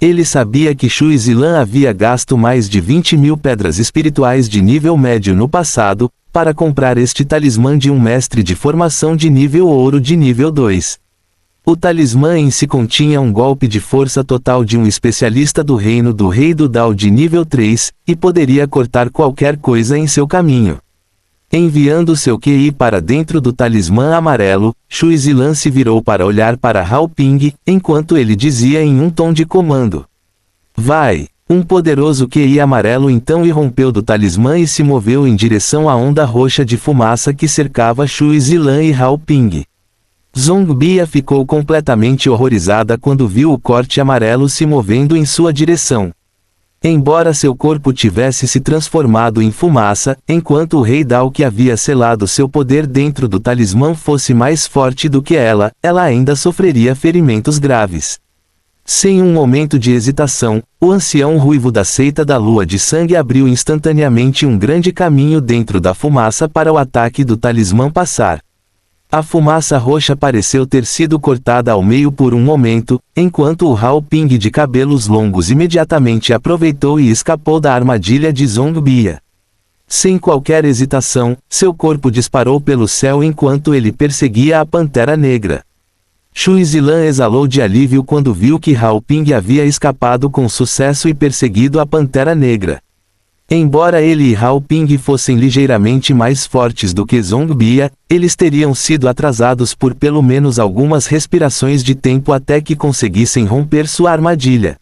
Ele sabia que Shui Zilan havia gasto mais de 20.000 pedras espirituais de nível médio no passado, para comprar este talismã de um mestre de formação de nível ouro de nível 2. O talismã em si continha um golpe de força total de um especialista do reino do rei do Dao de nível 3, e poderia cortar qualquer coisa em seu caminho. Enviando seu QI para dentro do talismã amarelo, Shui Zilan se virou para olhar para Hao Ping, enquanto ele dizia em um tom de comando: Vai! Um poderoso QI amarelo então irrompeu do talismã e se moveu em direção à onda roxa de fumaça que cercava Shui Zilan e Hao Ping. Zongbia ficou completamente horrorizada quando viu o corte amarelo se movendo em sua direção. Embora seu corpo tivesse se transformado em fumaça, enquanto o rei Dao que havia selado seu poder dentro do talismã fosse mais forte do que ela ainda sofreria ferimentos graves. Sem um momento de hesitação, o ancião ruivo da seita da lua de sangue abriu instantaneamente um grande caminho dentro da fumaça para o ataque do talismã passar. A fumaça roxa pareceu ter sido cortada ao meio por um momento, enquanto o Hao Ping de cabelos longos imediatamente aproveitou e escapou da armadilha de Zongbia. Sem qualquer hesitação, seu corpo disparou pelo céu enquanto ele perseguia a Pantera Negra. Shui Zilan exalou de alívio quando viu que Hao Ping havia escapado com sucesso e perseguido a Pantera Negra. Embora ele e Hao Ping fossem ligeiramente mais fortes do que Zongbia, eles teriam sido atrasados por pelo menos algumas respirações de tempo até que conseguissem romper sua armadilha.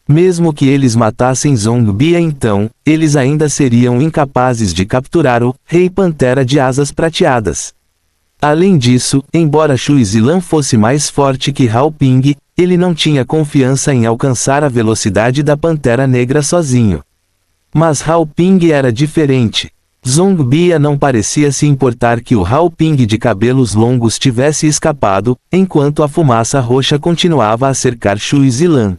Mesmo que eles matassem Zongbia então, eles ainda seriam incapazes de capturar o Rei Pantera de Asas Prateadas. Além disso, embora Shui Zilan fosse mais forte que Hao Ping, ele não tinha confiança em alcançar a velocidade da Pantera Negra sozinho. Mas Hao Ping era diferente. Zongbia não parecia se importar que o Hao Ping de cabelos longos tivesse escapado, enquanto a fumaça roxa continuava a cercar Shui Zilan.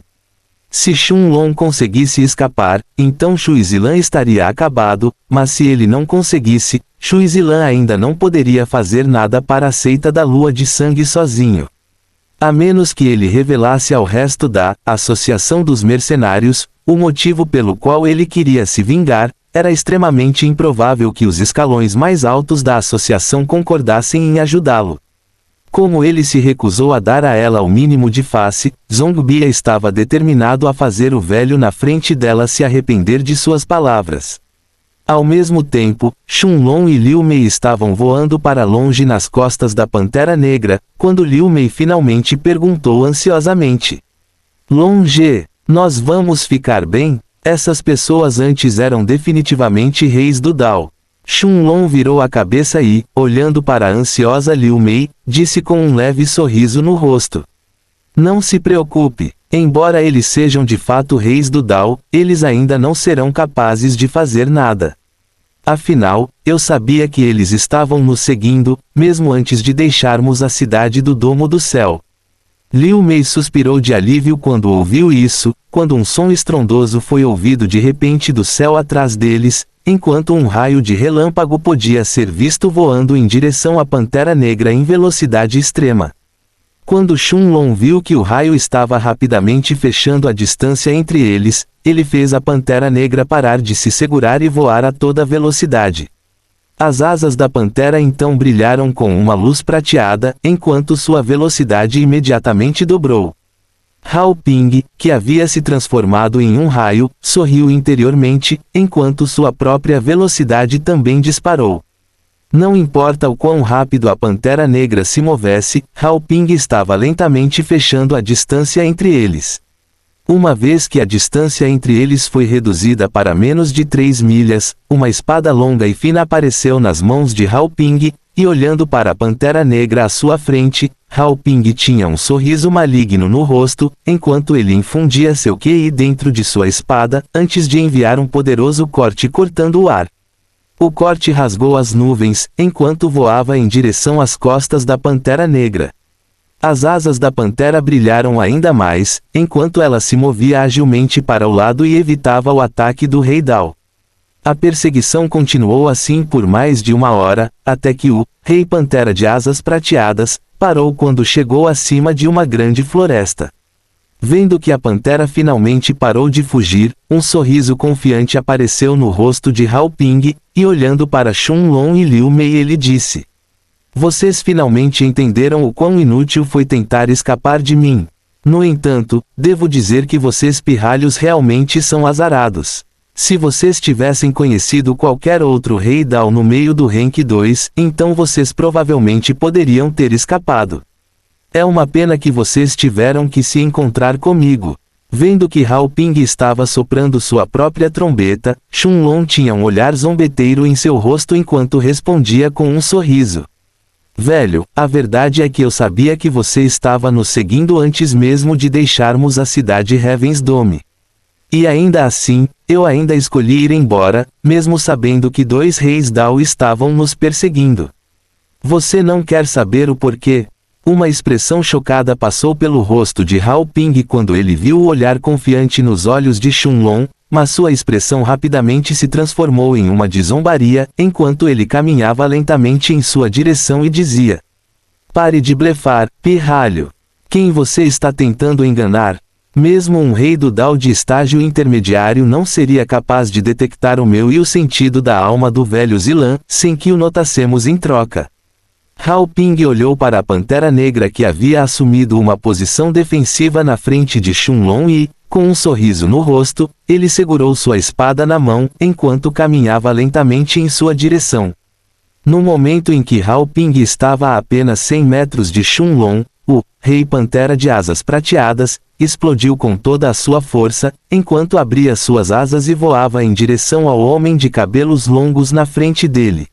Se Shunlong conseguisse escapar, então Shui Zilan estaria acabado, mas se ele não conseguisse, Shui Zilan ainda não poderia fazer nada para a seita da lua de sangue sozinho. A menos que ele revelasse ao resto da Associação dos Mercenários o motivo pelo qual ele queria se vingar, era extremamente improvável que os escalões mais altos da associação concordassem em ajudá-lo. Como ele se recusou a dar a ela o mínimo de face, Zongbia estava determinado a fazer o velho na frente dela se arrepender de suas palavras. Ao mesmo tempo, Shunlong e Liu Mei estavam voando para longe nas costas da Pantera Negra, quando Liu Mei finalmente perguntou ansiosamente: Longe, nós vamos ficar bem? Essas pessoas antes eram definitivamente reis do Dao. Shunlong virou a cabeça e, olhando para a ansiosa Liu Mei, disse com um leve sorriso no rosto: Não se preocupe, embora eles sejam de fato reis do Dao, eles ainda não serão capazes de fazer nada. Afinal, eu sabia que eles estavam nos seguindo, mesmo antes de deixarmos a cidade do Domo do Céu. Liu Mei suspirou de alívio quando ouviu isso, quando um som estrondoso foi ouvido de repente do céu atrás deles, enquanto um raio de relâmpago podia ser visto voando em direção à Pantera Negra em velocidade extrema. Quando Shunlong viu que o raio estava rapidamente fechando a distância entre eles, ele fez a Pantera Negra parar de se segurar e voar a toda velocidade. As asas da Pantera então brilharam com uma luz prateada, enquanto sua velocidade imediatamente dobrou. Hao Ping, que havia se transformado em um raio, sorriu interiormente, enquanto sua própria velocidade também disparou. Não importa o quão rápido a Pantera Negra se movesse, Hao Ping estava lentamente fechando a distância entre eles. Uma vez que a distância entre eles foi reduzida para menos de 3 milhas, uma espada longa e fina apareceu nas mãos de Hao Ping, e olhando para a Pantera Negra à sua frente, Hao Ping tinha um sorriso maligno no rosto, enquanto ele infundia seu QI dentro de sua espada, antes de enviar um poderoso corte cortando o ar. O corte rasgou as nuvens, enquanto voava em direção às costas da Pantera Negra. As asas da Pantera brilharam ainda mais, enquanto ela se movia agilmente para o lado e evitava o ataque do Rei Dao. A perseguição continuou assim por mais de uma hora, até que o Rei Pantera de Asas Prateadas parou quando chegou acima de uma grande floresta. Vendo que a Pantera finalmente parou de fugir, um sorriso confiante apareceu no rosto de Hao Ping, e olhando para Shunlong e Liu Mei ele disse: Vocês finalmente entenderam o quão inútil foi tentar escapar de mim. No entanto, devo dizer que vocês pirralhos realmente são azarados. Se vocês tivessem conhecido qualquer outro Rei Dao no meio do Rank 2, então vocês provavelmente poderiam ter escapado. É uma pena que vocês tiveram que se encontrar comigo. Vendo que Hao Ping estava soprando sua própria trombeta, Shunlong tinha um olhar zombeteiro em seu rosto enquanto respondia com um sorriso. Velho, a verdade é que eu sabia que você estava nos seguindo antes mesmo de deixarmos a cidade Heaven's Dome. E ainda assim, eu ainda escolhi ir embora, mesmo sabendo que 2 reis Dao estavam nos perseguindo. Você não quer saber o porquê? Uma expressão chocada passou pelo rosto de Hao Ping quando ele viu o olhar confiante nos olhos de Shunlong, mas sua expressão rapidamente se transformou em uma de zombaria, enquanto ele caminhava lentamente em sua direção e dizia: "Pare de blefar, pirralho. Quem você está tentando enganar? Mesmo um rei do Dao de estágio intermediário não seria capaz de detectar o meu e o sentido da alma do velho Zilan, sem que o notássemos em troca." Hao Ping olhou para a Pantera Negra que havia assumido uma posição defensiva na frente de Shunlong e, com um sorriso no rosto, ele segurou sua espada na mão, enquanto caminhava lentamente em sua direção. No momento em que Hao Ping estava a apenas 100 metros de Shunlong, o Rei Pantera de Asas Prateadas explodiu com toda a sua força, enquanto abria suas asas e voava em direção ao homem de cabelos longos na frente dele.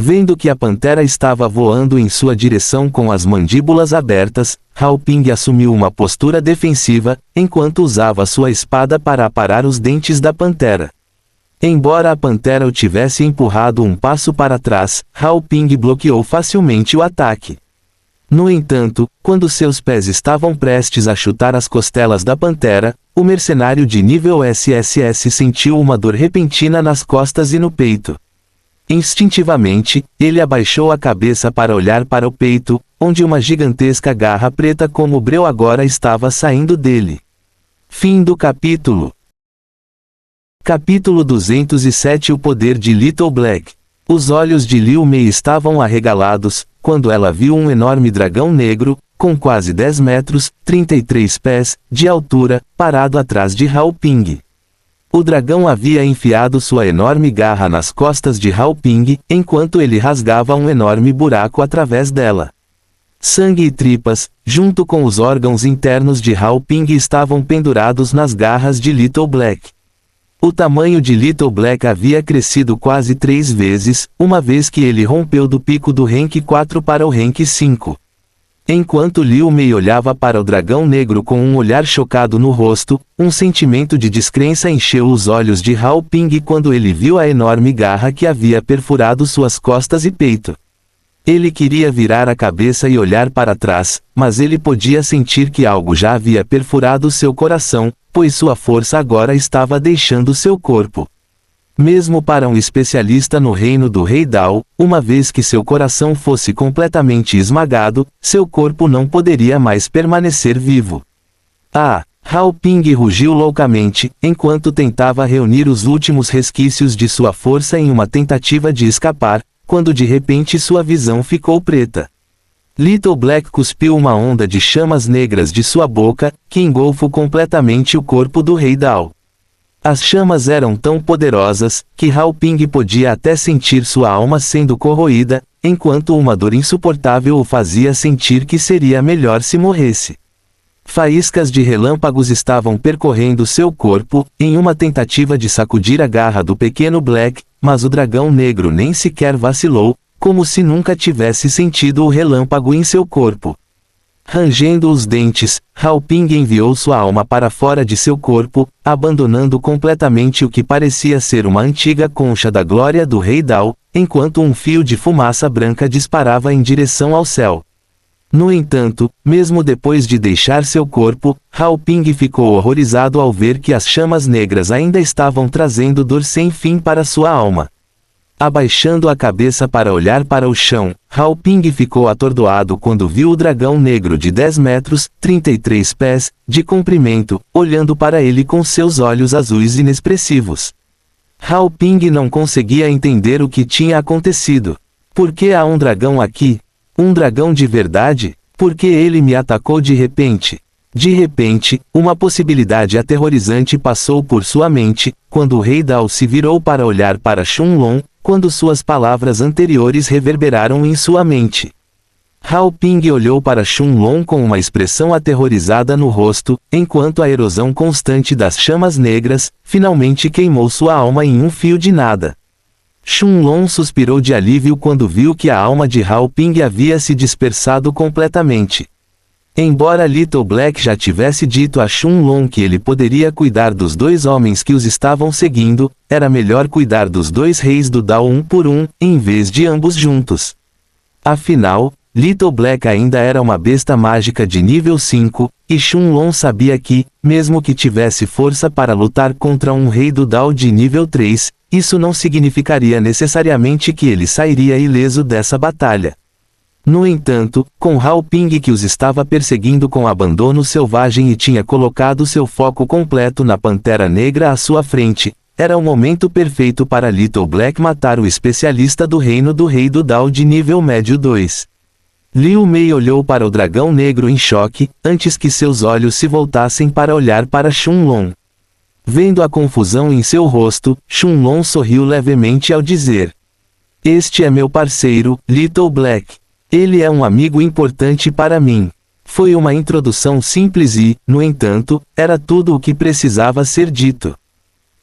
Vendo que a pantera estava voando em sua direção com as mandíbulas abertas, Hao Ping assumiu uma postura defensiva, enquanto usava sua espada para aparar os dentes da pantera. Embora a pantera o tivesse empurrado um passo para trás, Hao Ping bloqueou facilmente o ataque. No entanto, quando seus pés estavam prestes a chutar as costelas da pantera, o mercenário de nível SSS sentiu uma dor repentina nas costas e no peito. Instintivamente, ele abaixou a cabeça para olhar para o peito, onde uma gigantesca garra preta como breu agora estava saindo dele. Fim do capítulo. Capítulo 207. O poder de Little Black. Os olhos de Liu Mei estavam arregalados, quando ela viu um enorme dragão negro, com quase 10 metros, 33 pés, de altura, parado atrás de Hao Ping. O dragão havia enfiado sua enorme garra nas costas de Hao Ping, enquanto ele rasgava um enorme buraco através dela. Sangue e tripas, junto com os órgãos internos de Hao Ping, estavam pendurados nas garras de Little Black. O tamanho de Little Black havia crescido quase 3 vezes, uma vez que ele rompeu do pico do Rank 4 para o Rank 5. Enquanto Liu Mei olhava para o dragão negro com um olhar chocado no rosto, um sentimento de descrença encheu os olhos de Hao Ping quando ele viu a enorme garra que havia perfurado suas costas e peito. Ele queria virar a cabeça e olhar para trás, mas ele podia sentir que algo já havia perfurado seu coração, pois sua força agora estava deixando seu corpo. Mesmo para um especialista no reino do Rei Dao, uma vez que seu coração fosse completamente esmagado, seu corpo não poderia mais permanecer vivo. Ah! Hao Ping rugiu loucamente, enquanto tentava reunir os últimos resquícios de sua força em uma tentativa de escapar, quando de repente sua visão ficou preta. Little Black cuspiu uma onda de chamas negras de sua boca, que engolfou completamente o corpo do Rei Dao. As chamas eram tão poderosas, que Hao Ping podia até sentir sua alma sendo corroída, enquanto uma dor insuportável o fazia sentir que seria melhor se morresse. Faíscas de relâmpagos estavam percorrendo seu corpo, em uma tentativa de sacudir a garra do pequeno Black, mas o dragão negro nem sequer vacilou, como se nunca tivesse sentido o relâmpago em seu corpo. Rangendo os dentes, Hao Ping enviou sua alma para fora de seu corpo, abandonando completamente o que parecia ser uma antiga concha da glória do Rei Dao, enquanto um fio de fumaça branca disparava em direção ao céu. No entanto, mesmo depois de deixar seu corpo, Hao Ping ficou horrorizado ao ver que as chamas negras ainda estavam trazendo dor sem fim para sua alma. Abaixando a cabeça para olhar para o chão, Hao Ping ficou atordoado quando viu o dragão negro de 10 metros, 33 pés, de comprimento, olhando para ele com seus olhos azuis inexpressivos. Hao Ping não conseguia entender o que tinha acontecido. Por que há um dragão aqui? Um dragão de verdade? Por que ele me atacou de repente? De repente, uma possibilidade aterrorizante passou por sua mente, quando o Rei Dao se virou para olhar para Shunlong, quando suas palavras anteriores reverberaram em sua mente. Hao Ping olhou para Shunlong com uma expressão aterrorizada no rosto, enquanto a erosão constante das chamas negras, finalmente queimou sua alma em um fio de nada. Shunlong suspirou de alívio quando viu que a alma de Hao Ping havia se dispersado completamente. Embora Little Black já tivesse dito a Shun-Lon que ele poderia cuidar dos 2 homens que os estavam seguindo, era melhor cuidar dos 2 reis do Dao um por um, em vez de ambos juntos. Afinal, Little Black ainda era uma besta mágica de nível 5, e Shun-Lon sabia que, mesmo que tivesse força para lutar contra um rei do Dao de nível 3, isso não significaria necessariamente que ele sairia ileso dessa batalha. No entanto, com Hao Ping que os estava perseguindo com abandono selvagem e tinha colocado seu foco completo na Pantera Negra à sua frente, era o momento perfeito para Little Black matar o especialista do reino do Rei do Dao de nível médio 2. Liu Mei olhou para o dragão negro em choque, antes que seus olhos se voltassem para olhar para Shun-Lon. Vendo a confusão em seu rosto, Shun-Lon sorriu levemente ao dizer: "Este é meu parceiro, Little Black. Ele é um amigo importante para mim." Foi uma introdução simples e, no entanto, era tudo o que precisava ser dito.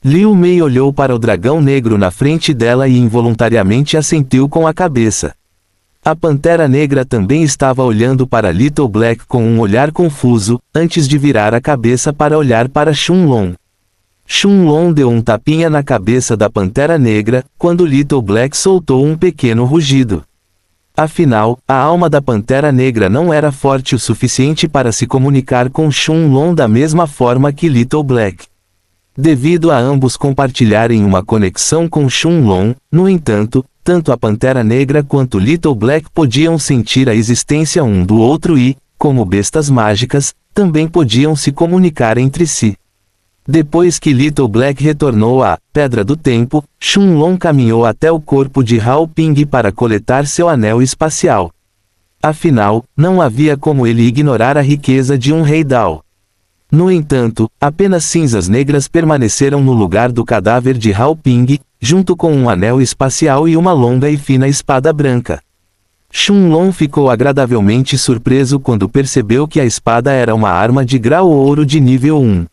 Liu Mei olhou para o dragão negro na frente dela e involuntariamente assentiu com a cabeça. A Pantera Negra também estava olhando para Little Black com um olhar confuso, antes de virar a cabeça para olhar para Shun-Lon. Shun-Lon deu um tapinha na cabeça da Pantera Negra, quando Little Black soltou um pequeno rugido. Afinal, a alma da Pantera Negra não era forte o suficiente para se comunicar com Shun-Lon da mesma forma que Little Black. Devido a ambos compartilharem uma conexão com Shun-Lon, no entanto, tanto a Pantera Negra quanto Little Black podiam sentir a existência um do outro e, como bestas mágicas, também podiam se comunicar entre si. Depois que Little Black retornou à Pedra do Tempo, Shun-Lon caminhou até o corpo de Hao Ping para coletar seu anel espacial. Afinal, não havia como ele ignorar a riqueza de um rei Dao. No entanto, apenas cinzas negras permaneceram no lugar do cadáver de Hao Ping, junto com um anel espacial e uma longa e fina espada branca. Shun-Lon ficou agradavelmente surpreso quando percebeu que a espada era uma arma de grau ouro de nível 1.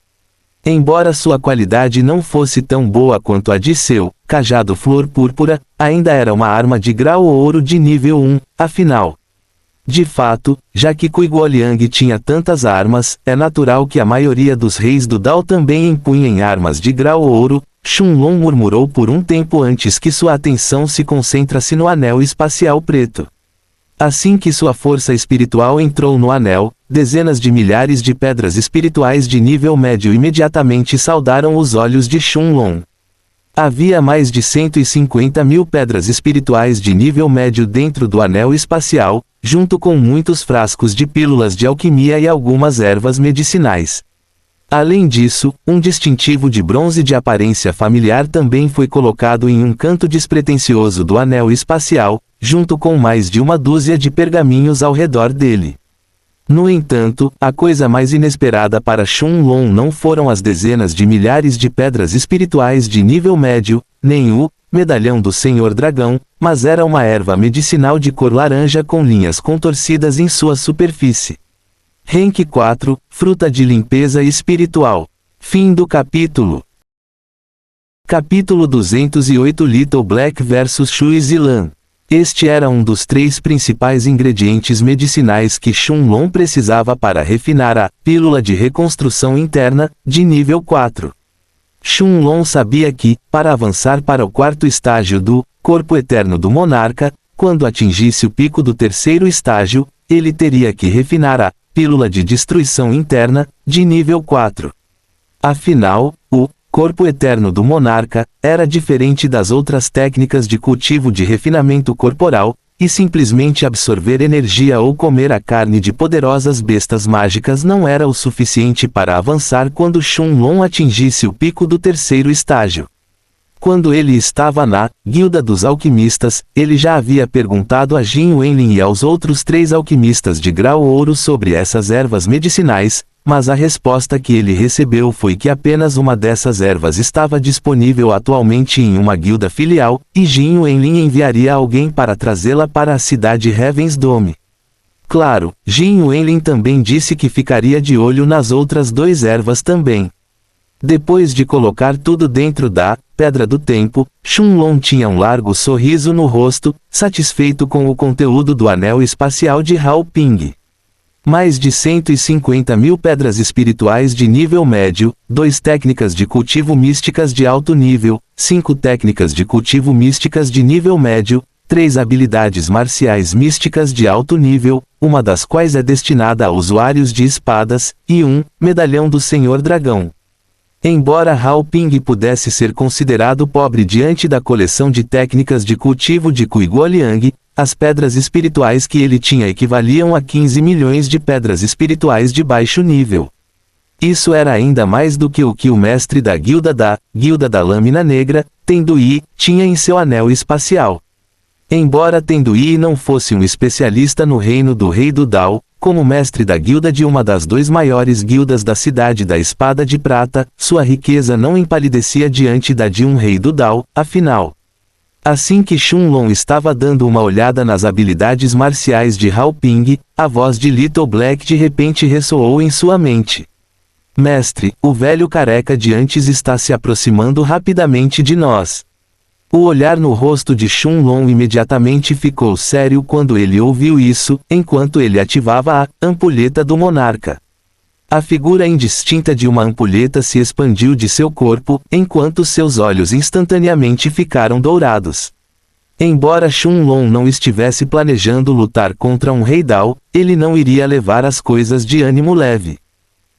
Embora sua qualidade não fosse tão boa quanto a de seu cajado flor púrpura, ainda era uma arma de grau ouro de nível 1, afinal. De fato, já que Kuiguoliang tinha tantas armas, é natural que a maioria dos reis do Dao também empunhem armas de grau ouro. Shun-Lon murmurou por um tempo antes que sua atenção se concentrasse no anel espacial preto. Assim que sua força espiritual entrou no anel, dezenas de milhares de pedras espirituais de nível médio imediatamente saldaram os olhos de Shun-Lon. Havia mais de 150 mil pedras espirituais de nível médio dentro do anel espacial, junto com muitos frascos de pílulas de alquimia e algumas ervas medicinais. Além disso, um distintivo de bronze de aparência familiar também foi colocado em um canto despretensioso do anel espacial, junto com mais de uma dúzia de pergaminhos ao redor dele. No entanto, a coisa mais inesperada para Shun-Lon não foram as dezenas de milhares de pedras espirituais de nível médio, nem o medalhão do Senhor Dragão, mas era uma erva medicinal de cor laranja com linhas contorcidas em sua superfície. Rank 4, Fruta de Limpeza Espiritual. Fim do capítulo. Capítulo 208 Little Black vs Shui Zilan. Este era um dos 3 principais ingredientes medicinais que Shun-Lon precisava para refinar a pílula de reconstrução interna, de nível 4. Shun-Lon sabia que, para avançar para o 4º estágio do corpo eterno do monarca, quando atingisse o pico do 3º estágio, ele teria que refinar a pílula de destruição interna, de nível 4. Afinal, o corpo eterno do monarca era diferente das outras técnicas de cultivo de refinamento corporal, e simplesmente absorver energia ou comer a carne de poderosas bestas mágicas não era o suficiente para avançar quando Shun-Lon atingisse o pico do 3º estágio. Quando ele estava na Guilda dos Alquimistas, ele já havia perguntado a Jin Wenlin e aos outros 3 alquimistas de grau ouro sobre essas ervas medicinais, mas a resposta que ele recebeu foi que apenas uma dessas ervas estava disponível atualmente em uma guilda filial, e Jin Wenlin enviaria alguém para trazê-la para a cidade Heaven's Dome. Claro, Jin Wenlin também disse que ficaria de olho nas outras 2 ervas também. Depois de colocar tudo dentro da Pedra do Tempo, Shun-Lon tinha um largo sorriso no rosto, satisfeito com o conteúdo do anel espacial de Hao Ping. Mais de 150.000 pedras espirituais de nível médio, 2 técnicas de cultivo místicas de alto nível, 5 técnicas de cultivo místicas de nível médio, 3 habilidades marciais místicas de alto nível, uma das quais é destinada a usuários de espadas, e 1 medalhão do Senhor Dragão. Embora Hao Ping pudesse ser considerado pobre diante da coleção de técnicas de cultivo de Cui Guoliang, as pedras espirituais que ele tinha equivaliam a 15 milhões de pedras espirituais de baixo nível. Isso era ainda mais do que o mestre da Guilda da Lâmina Negra, Tenduyi, tinha em seu anel espacial. Embora Tenduyi não fosse um especialista no reino do Rei do Dao, como mestre da guilda de uma das 2 maiores guildas da Cidade da Espada de Prata, sua riqueza não empalidecia diante da de um rei do Dao, afinal. Assim que Shunlong estava dando uma olhada nas habilidades marciais de Hao Ping, a voz de Little Black de repente ressoou em sua mente. Mestre, o velho careca de antes está se aproximando rapidamente de nós. O olhar no rosto de Shunlong imediatamente ficou sério quando ele ouviu isso, enquanto ele ativava a ampulheta do monarca. A figura indistinta de uma ampulheta se expandiu de seu corpo, enquanto seus olhos instantaneamente ficaram dourados. Embora Shunlong não estivesse planejando lutar contra um rei Dao, ele não iria levar as coisas de ânimo leve.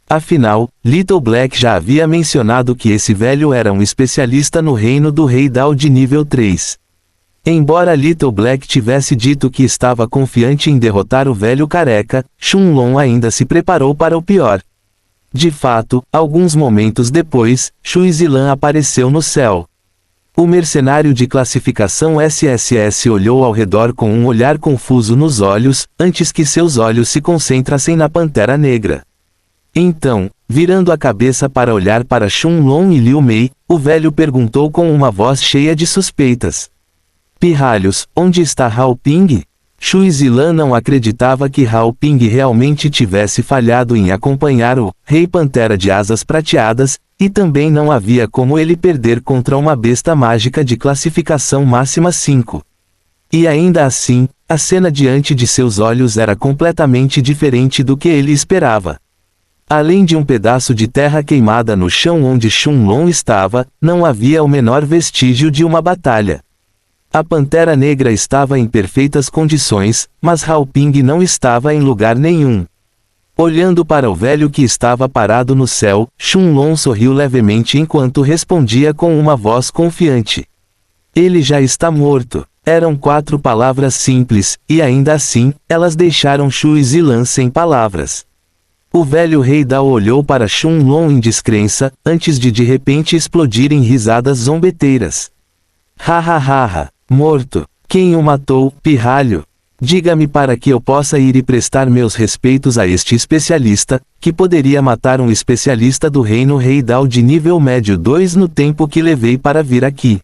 Afinal, Little Black já havia mencionado que esse velho era um especialista no reino do Rei Dao de nível 3. Embora Little Black tivesse dito que estava confiante em derrotar o velho careca, Shunlong ainda se preparou para o pior. De fato, alguns momentos depois, Shui Zilan apareceu no céu. O mercenário de classificação SSS olhou ao redor com um olhar confuso nos olhos, antes que seus olhos se concentrassem na Pantera Negra. Então, virando a cabeça para olhar para Shunlong e Liu Mei, o velho perguntou com uma voz cheia de suspeitas. Pirralhos, onde está Hao Ping? Shui Zilan não acreditava que Hao Ping realmente tivesse falhado em acompanhar o Rei Pantera de Asas Prateadas, e também não havia como ele perder contra uma besta mágica de classificação máxima 5. E ainda assim, a cena diante de seus olhos era completamente diferente do que ele esperava. Além de um pedaço de terra queimada no chão onde Shunlong estava, não havia o menor vestígio de uma batalha. A Pantera Negra estava em perfeitas condições, mas Hao Ping não estava em lugar nenhum. Olhando para o velho que estava parado no céu, Shunlong sorriu levemente enquanto respondia com uma voz confiante. Ele já está morto. Eram 4 palavras simples, e ainda assim, elas deixaram Shui Zilan sem palavras. O velho rei Dao olhou para Shunlong em descrença, antes de repente explodir em risadas zombeteiras. Ha, morto. Quem o matou, pirralho? Diga-me para que eu possa ir e prestar meus respeitos a este especialista, que poderia matar um especialista do reino Rei Dao de nível médio 2 no tempo que levei para vir aqui.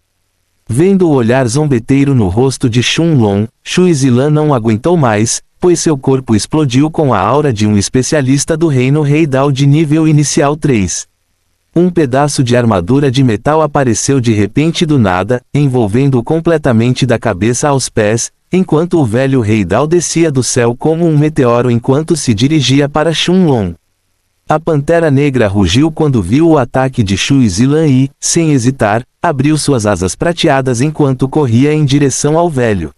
Vendo o olhar zombeteiro no rosto de Shunlong, Shui Zilan não aguentou mais, pois seu corpo explodiu com a aura de um especialista do reino Rei Dao de nível inicial 3. Um pedaço de armadura de metal apareceu de repente do nada, envolvendo-o completamente da cabeça aos pés, enquanto o velho Rei Dao descia do céu como um meteoro enquanto se dirigia para Shunlong. A Pantera Negra rugiu quando viu o ataque de Shui Zilan e, sem hesitar, abriu suas asas prateadas enquanto corria em direção ao velho.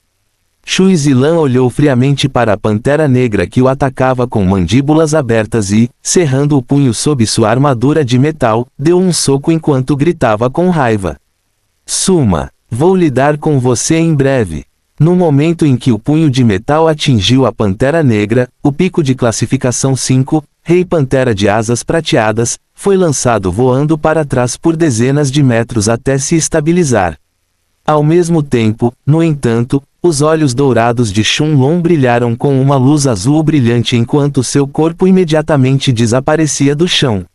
Shui Zilan olhou friamente para a Pantera Negra que o atacava com mandíbulas abertas e, cerrando o punho sob sua armadura de metal, deu um soco enquanto gritava com raiva. Suma! Vou lidar com você em breve. No momento em que o punho de metal atingiu a Pantera Negra, o pico de classificação 5, Rei Pantera de Asas Prateadas, foi lançado voando para trás por dezenas de metros até se estabilizar. Ao mesmo tempo, no entanto, os olhos dourados de Shunlong brilharam com uma luz azul brilhante enquanto seu corpo imediatamente desaparecia do chão.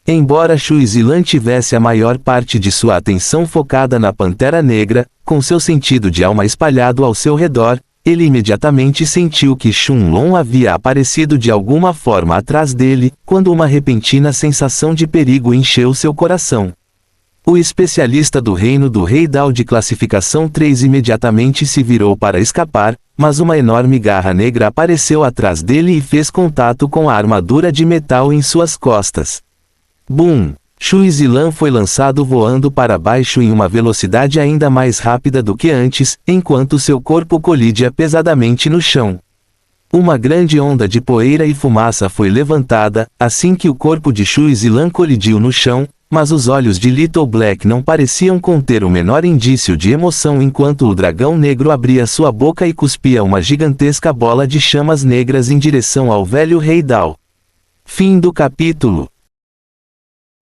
Embora Shui Zilan tivesse a maior parte de sua atenção focada na Pantera Negra, com seu sentido de alma espalhado ao seu redor, ele imediatamente sentiu que Shunlong havia aparecido de alguma forma atrás dele, quando uma repentina sensação de perigo encheu seu coração. O especialista do reino do Rei Dao de classificação 3 imediatamente se virou para escapar, mas uma enorme garra negra apareceu atrás dele e fez contato com a armadura de metal em suas costas. Bum! Shui Zilan foi lançado voando para baixo em uma velocidade ainda mais rápida do que antes, enquanto seu corpo colidia pesadamente no chão. Uma grande onda de poeira e fumaça foi levantada, assim que o corpo de Shui Zilan colidiu no chão, mas os olhos de Little Black não pareciam conter o menor indício de emoção enquanto o dragão negro abria sua boca e cuspia uma gigantesca bola de chamas negras em direção ao velho Rei Dao. Fim do capítulo.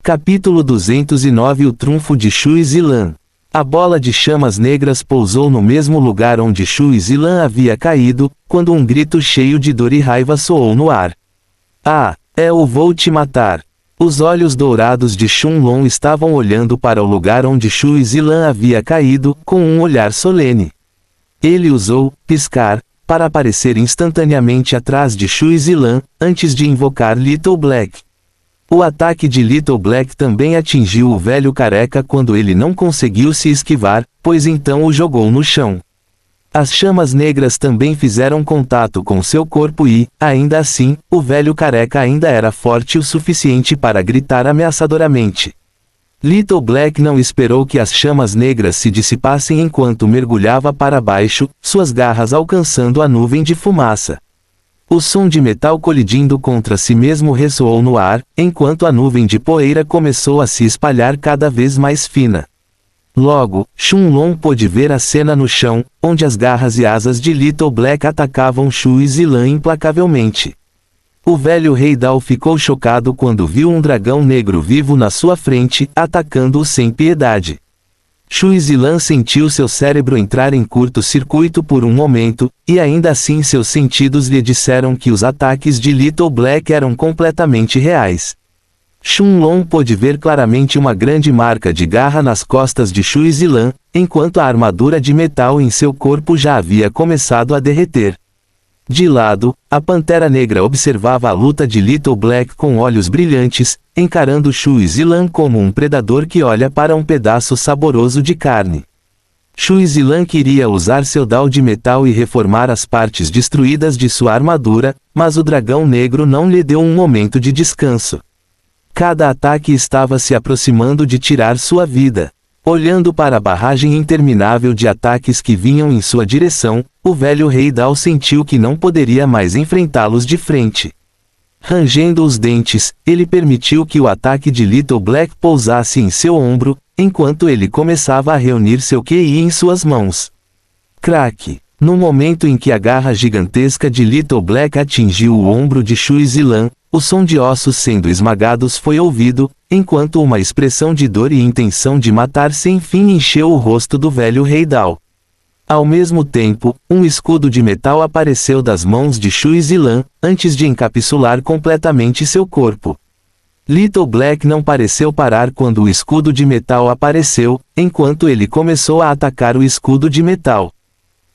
Capítulo 209 O trunfo de Shui Zilan. A bola de chamas negras pousou no mesmo lugar onde Shui Zilan havia caído, quando um grito cheio de dor e raiva soou no ar. Ah, eu vou te matar! Os olhos dourados de Shunlong estavam olhando para o lugar onde Shui Zilan havia caído, com um olhar solene. Ele usou piscar para aparecer instantaneamente atrás de Shui Zilan, antes de invocar Little Black. O ataque de Little Black também atingiu o velho careca quando ele não conseguiu se esquivar, pois então o jogou no chão. As chamas negras também fizeram contato com seu corpo e, ainda assim, o velho careca ainda era forte o suficiente para gritar ameaçadoramente. Little Black não esperou que as chamas negras se dissipassem enquanto mergulhava para baixo, suas garras alcançando a nuvem de fumaça. O som de metal colidindo contra si mesmo ressoou no ar, enquanto a nuvem de poeira começou a se espalhar cada vez mais fina. Logo, Shunlong pôde ver a cena no chão, onde as garras e asas de Little Black atacavam Shui Zilan implacavelmente. O velho Rei Dao ficou chocado quando viu um dragão negro vivo na sua frente, atacando-o sem piedade. Shui Zilan sentiu seu cérebro entrar em curto-circuito por um momento, e ainda assim seus sentidos lhe disseram que os ataques de Little Black eram completamente reais. Shunlong pôde ver claramente uma grande marca de garra nas costas de Shui Zilan, enquanto a armadura de metal em seu corpo já havia começado a derreter. De lado, a Pantera Negra observava a luta de Little Black com olhos brilhantes, encarando Shui Zilan como um predador que olha para um pedaço saboroso de carne. Shui Zilan queria usar seu Dao de metal e reformar as partes destruídas de sua armadura, mas o dragão negro não lhe deu um momento de descanso. Cada ataque estava se aproximando de tirar sua vida. Olhando para a barragem interminável de ataques que vinham em sua direção, o velho Rei Dao sentiu que não poderia mais enfrentá-los de frente. Rangendo os dentes, ele permitiu que o ataque de Little Black pousasse em seu ombro, enquanto ele começava a reunir seu QI em suas mãos. Crack! No momento em que a garra gigantesca de Little Black atingiu o ombro de Shui Zilan, o som de ossos sendo esmagados foi ouvido, enquanto uma expressão de dor e intenção de matar sem fim encheu o rosto do velho Rei Dao. Ao mesmo tempo, um escudo de metal apareceu das mãos de Shui Zilan, antes de encapsular completamente seu corpo. Little Black não pareceu parar quando o escudo de metal apareceu, enquanto ele começou a atacar o escudo de metal.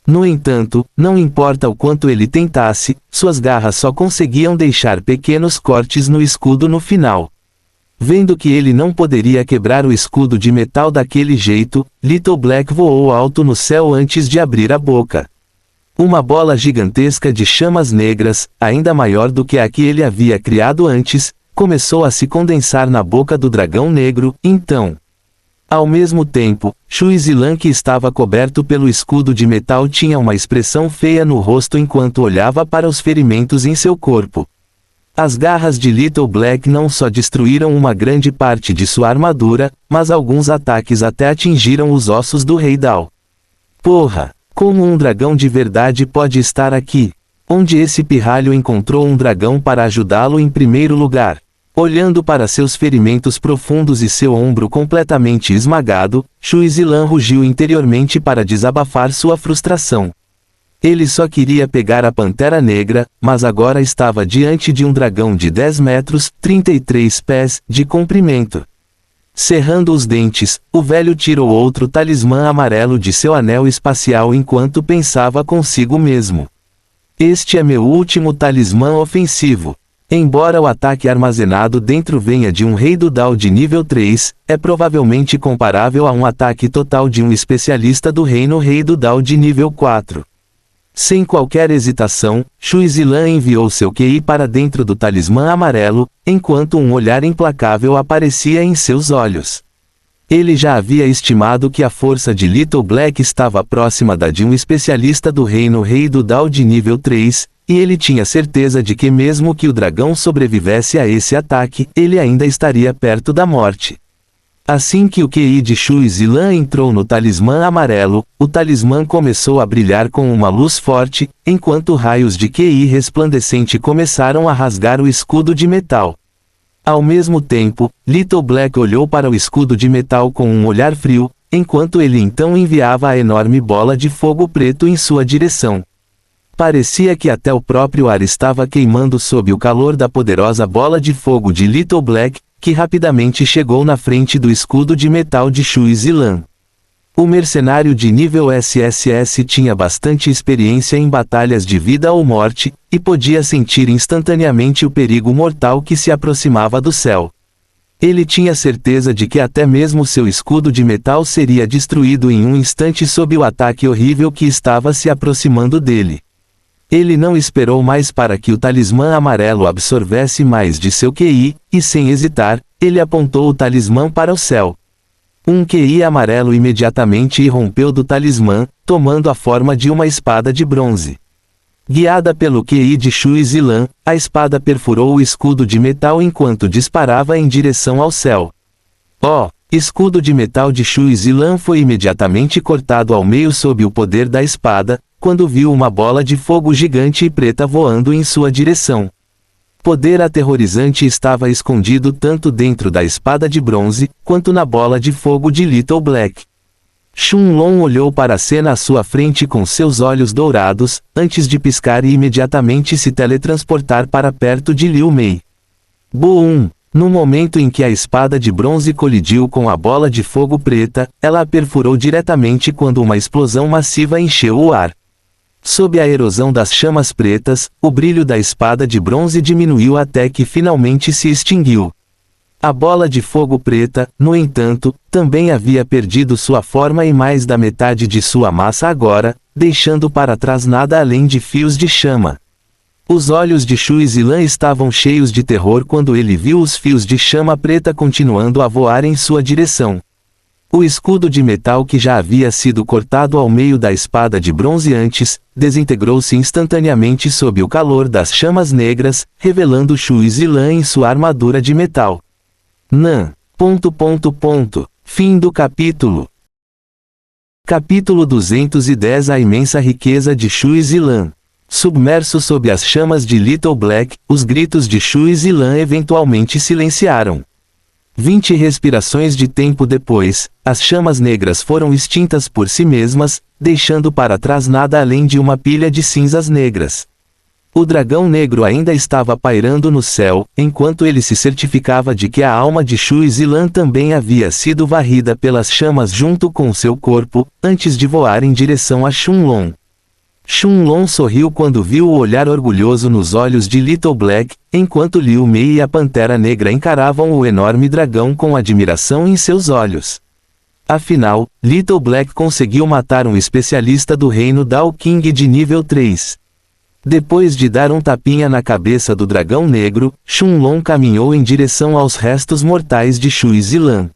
No entanto, não importa o quanto ele tentasse, suas garras só conseguiam deixar pequenos cortes no escudo no final. Vendo que ele não poderia quebrar o escudo de metal daquele jeito, Little Black voou alto no céu antes de abrir a boca. Uma bola gigantesca de chamas negras, ainda maior do que a que ele havia criado antes, começou a se condensar na boca do dragão negro, então. Ao mesmo tempo, Shui Zilan, que estava coberto pelo escudo de metal, tinha uma expressão feia no rosto enquanto olhava para os ferimentos em seu corpo. As garras de Little Black não só destruíram uma grande parte de sua armadura, mas alguns ataques até atingiram os ossos do Rei Dao. Porra! Como um dragão de verdade pode estar aqui? Onde esse pirralho encontrou um dragão para ajudá-lo em primeiro lugar? Olhando para seus ferimentos profundos e seu ombro completamente esmagado, Shui Zilan rugiu interiormente para desabafar sua frustração. Ele só queria pegar a Pantera Negra, mas agora estava diante de um dragão de 10 metros, 33 pés, de comprimento. Cerrando os dentes, o velho tirou outro talismã amarelo de seu anel espacial enquanto pensava consigo mesmo. Este é meu último talismã ofensivo. Embora o ataque armazenado dentro venha de um rei do Dao de nível 3, é provavelmente comparável a um ataque total de um especialista do reino rei do Dao de nível 4. Sem qualquer hesitação, Shui Zilan enviou seu QI para dentro do talismã amarelo, enquanto um olhar implacável aparecia em seus olhos. Ele já havia estimado que a força de Little Black estava próxima da de um especialista do reino rei do Dao de nível 3, e ele tinha certeza de que mesmo que o dragão sobrevivesse a esse ataque, ele ainda estaria perto da morte. Assim que o QI de Shui Zilan entrou no talismã amarelo, o talismã começou a brilhar com uma luz forte, enquanto raios de QI resplandecente começaram a rasgar o escudo de metal. Ao mesmo tempo, Little Black olhou para o escudo de metal com um olhar frio, enquanto ele então enviava a enorme bola de fogo preto em sua direção. Parecia que até o próprio ar estava queimando sob o calor da poderosa bola de fogo de Little Black, que rapidamente chegou na frente do escudo de metal de Shui Zilan. O mercenário de nível SSS tinha bastante experiência em batalhas de vida ou morte, e podia sentir instantaneamente o perigo mortal que se aproximava do céu. Ele tinha certeza de que até mesmo seu escudo de metal seria destruído em um instante sob o ataque horrível que estava se aproximando dele. Ele não esperou mais para que o talismã amarelo absorvesse mais de seu QI, e sem hesitar, ele apontou o talismã para o céu. Um QI amarelo imediatamente irrompeu do talismã, tomando a forma de uma espada de bronze. Guiada pelo QI de Shui Zilan, a espada perfurou o escudo de metal enquanto disparava em direção ao céu. O escudo de metal de Shui Zilan foi imediatamente cortado ao meio sob o poder da espada, quando viu uma bola de fogo gigante e preta voando em sua direção. Poder aterrorizante estava escondido tanto dentro da espada de bronze, quanto na bola de fogo de Little Black. Shunlong olhou para a cena à sua frente com seus olhos dourados, antes de piscar e imediatamente se teletransportar para perto de Liu Mei. Boom! No momento em que a espada de bronze colidiu com a bola de fogo preta, ela a perfurou diretamente quando uma explosão massiva encheu o ar. Sob a erosão das chamas pretas, o brilho da espada de bronze diminuiu até que finalmente se extinguiu. A bola de fogo preta, no entanto, também havia perdido sua forma e mais da metade de sua massa agora, deixando para trás nada além de fios de chama. Os olhos de Shui Zilan estavam cheios de terror quando ele viu os fios de chama preta continuando a voar em sua direção. O escudo de metal que já havia sido cortado ao meio da espada de bronze antes, desintegrou-se instantaneamente sob o calor das chamas negras, revelando Shui Zilan em sua armadura de metal. Fim do capítulo. Capítulo 210. A imensa riqueza de Shui Zilan. Submerso sob as chamas de Little Black, os gritos de Shui Zilan eventualmente silenciaram. 20 respirações de tempo depois, as chamas negras foram extintas por si mesmas, deixando para trás nada além de uma pilha de cinzas negras. O dragão negro ainda estava pairando no céu, enquanto ele se certificava de que a alma de Shui Zilan também havia sido varrida pelas chamas junto com seu corpo, antes de voar em direção a Shunlong. Shunlong sorriu quando viu o olhar orgulhoso nos olhos de Little Black, enquanto Liu Mei e a Pantera Negra encaravam o enorme dragão com admiração em seus olhos. Afinal, Little Black conseguiu matar um especialista do reino Dao King de nível 3. Depois de dar um tapinha na cabeça do dragão negro, Shunlong caminhou em direção aos restos mortais de Shui Zilan.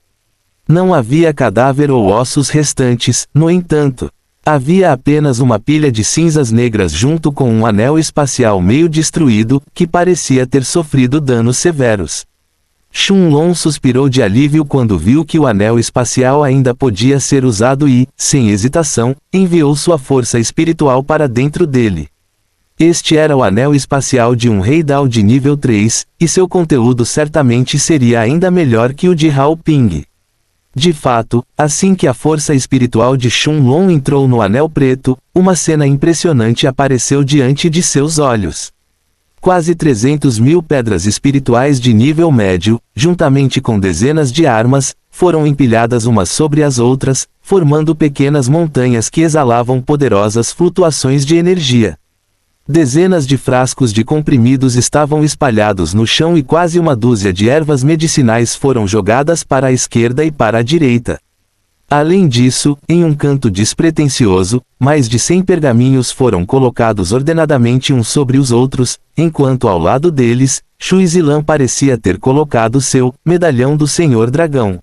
Não havia cadáver ou ossos restantes, no entanto. Havia apenas uma pilha de cinzas negras junto com um anel espacial meio destruído, que parecia ter sofrido danos severos. Shunlong suspirou de alívio quando viu que o anel espacial ainda podia ser usado e, sem hesitação, enviou sua força espiritual para dentro dele. Este era o anel espacial de um rei Dao de nível 3, e seu conteúdo certamente seria ainda melhor que o de Hao Ping. De fato, assim que a força espiritual de Shunlong entrou no anel preto, uma cena impressionante apareceu diante de seus olhos. Quase 300.000 pedras espirituais de nível médio, juntamente com dezenas de armas, foram empilhadas umas sobre as outras, formando pequenas montanhas que exalavam poderosas flutuações de energia. Dezenas de frascos de comprimidos estavam espalhados no chão e quase uma dúzia de ervas medicinais foram jogadas para a esquerda e para a direita. Além disso, em um canto despretensioso, mais de 100 pergaminhos foram colocados ordenadamente uns sobre os outros, enquanto ao lado deles, Shu Zilan parecia ter colocado seu medalhão do Senhor Dragão.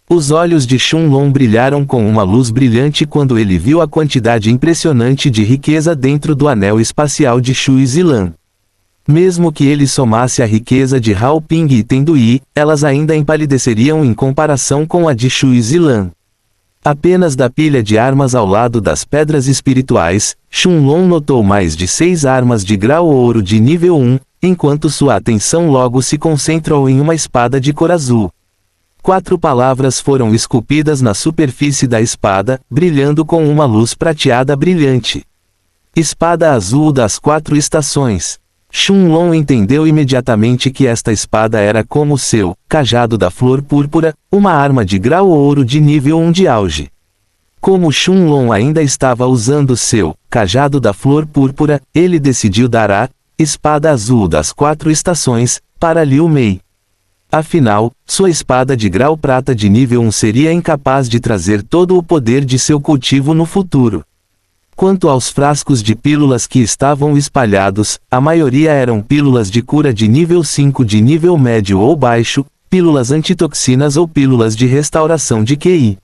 Os olhos de Shunlong brilharam com uma luz brilhante quando ele viu a quantidade impressionante de riqueza dentro do anel espacial de Shu Zilan. Mesmo que ele somasse a riqueza de Hao Ping e Tendui, elas ainda empalideceriam em comparação com a de Shu Zilan. Apenas da pilha de armas ao lado das pedras espirituais, Shunlong notou mais de 6 armas de grau ouro de nível 1, enquanto sua atenção logo se concentrou em uma espada de cor azul. 4 palavras foram esculpidas na superfície da espada, brilhando com uma luz prateada brilhante. Espada azul das 4 estações. Shunlong entendeu imediatamente que esta espada era como seu cajado da flor púrpura, uma arma de grau ouro de nível 1 de auge. Como Shunlong ainda estava usando seu cajado da flor púrpura, ele decidiu dar a espada azul das 4 estações para Liu Mei. Afinal, sua espada de grau prata de nível 1 seria incapaz de trazer todo o poder de seu cultivo no futuro. Quanto aos frascos de pílulas que estavam espalhados, a maioria eram pílulas de cura de nível 5 de nível médio ou baixo, pílulas antitoxinas ou pílulas de restauração de QI.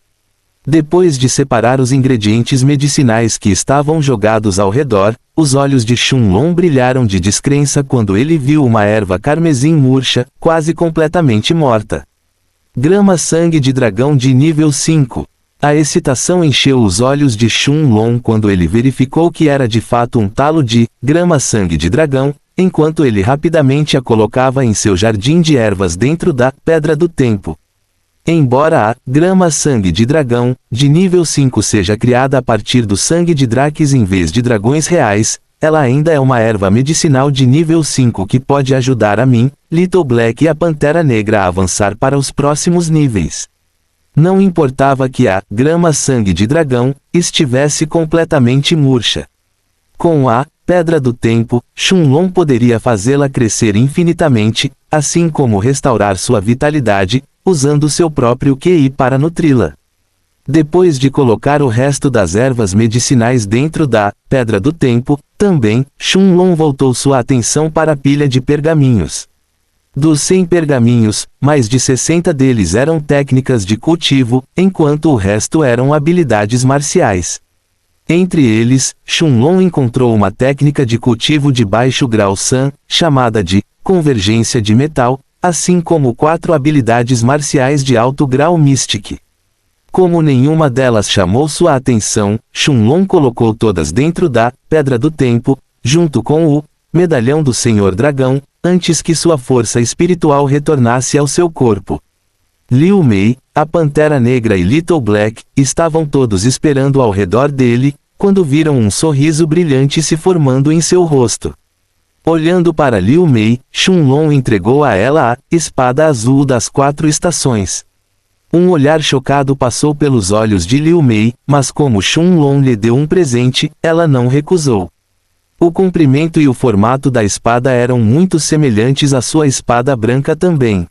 Depois de separar os ingredientes medicinais que estavam jogados ao redor, os olhos de Shunlong brilharam de descrença quando ele viu uma erva carmesim murcha, quase completamente morta. Grama sangue de dragão de nível 5. A excitação encheu os olhos de Shunlong quando ele verificou que era de fato um talo de grama sangue de dragão, enquanto ele rapidamente a colocava em seu jardim de ervas dentro da Pedra do Tempo. Embora a grama sangue de dragão, de nível 5 seja criada a partir do sangue de Drakes em vez de dragões reais, ela ainda é uma erva medicinal de nível 5 que pode ajudar a mim, Little Black e a Pantera Negra a avançar para os próximos níveis. Não importava que a grama sangue de dragão estivesse completamente murcha. Com a Pedra do Tempo, Shunlong poderia fazê-la crescer infinitamente, assim como restaurar sua vitalidade, usando seu próprio QI para nutri-la. Depois de colocar o resto das ervas medicinais dentro da Pedra do Tempo, também, Shunlong voltou sua atenção para a pilha de pergaminhos. Dos 100 pergaminhos, mais de 60 deles eram técnicas de cultivo, enquanto o resto eram habilidades marciais. Entre eles, Shunlong encontrou uma técnica de cultivo de baixo grau San, chamada de convergência de metal, assim como 4 habilidades marciais de alto grau Mystic. Como nenhuma delas chamou sua atenção, Shunlong colocou todas dentro da Pedra do Tempo, junto com o medalhão do Senhor Dragão, antes que sua força espiritual retornasse ao seu corpo. Liu Mei, a Pantera Negra e Little Black estavam todos esperando ao redor dele, quando viram um sorriso brilhante se formando em seu rosto. Olhando para Liu Mei, Shunlong entregou a ela a espada azul das 4 estações. Um olhar chocado passou pelos olhos de Liu Mei, mas como Shunlong lhe deu um presente, ela não recusou. O comprimento e o formato da espada eram muito semelhantes à sua espada branca também.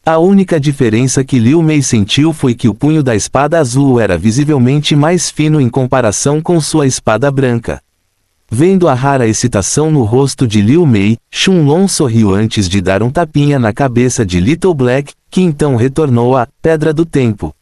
A única diferença que Liu Mei sentiu foi que o punho da espada azul era visivelmente mais fino em comparação com sua espada branca. Vendo a rara excitação no rosto de Liu Mei, Shunlong sorriu antes de dar um tapinha na cabeça de Little Black, que então retornou à Pedra do Tempo.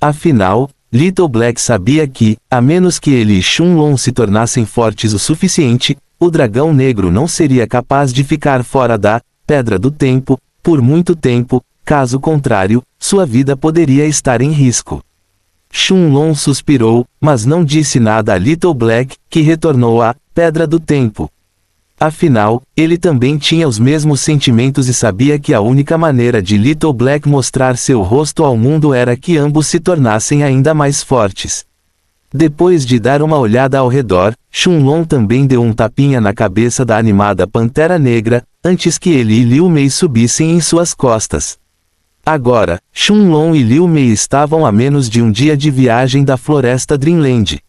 Afinal, Little Black sabia que, a menos que ele e Shunlong se tornassem fortes o suficiente, o dragão negro não seria capaz de ficar fora da Pedra do Tempo por muito tempo, caso contrário, sua vida poderia estar em risco. Shunlong suspirou, mas não disse nada a Little Black, que retornou à Pedra do Tempo. Afinal, ele também tinha os mesmos sentimentos e sabia que a única maneira de Little Black mostrar seu rosto ao mundo era que ambos se tornassem ainda mais fortes. Depois de dar uma olhada ao redor, Shunlong também deu um tapinha na cabeça da animada Pantera Negra, antes que ele e Liu Mei subissem em suas costas. Agora, Shunlong e Liu Mei estavam a menos de um dia de viagem da floresta Dreamland.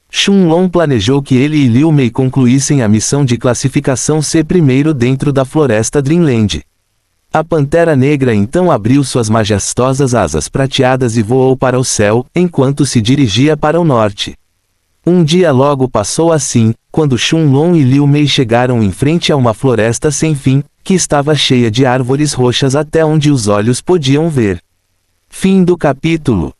Shenlong planejou que ele e Liu Mei concluíssem a missão de classificação C primeiro dentro da floresta Dreamland. A Pantera Negra então abriu suas majestosas asas prateadas e voou para o céu, enquanto se dirigia para o norte. Um dia logo passou assim, quando Shenlong e Liu Mei chegaram em frente a uma floresta sem fim, que estava cheia de árvores roxas até onde os olhos podiam ver. Fim do capítulo.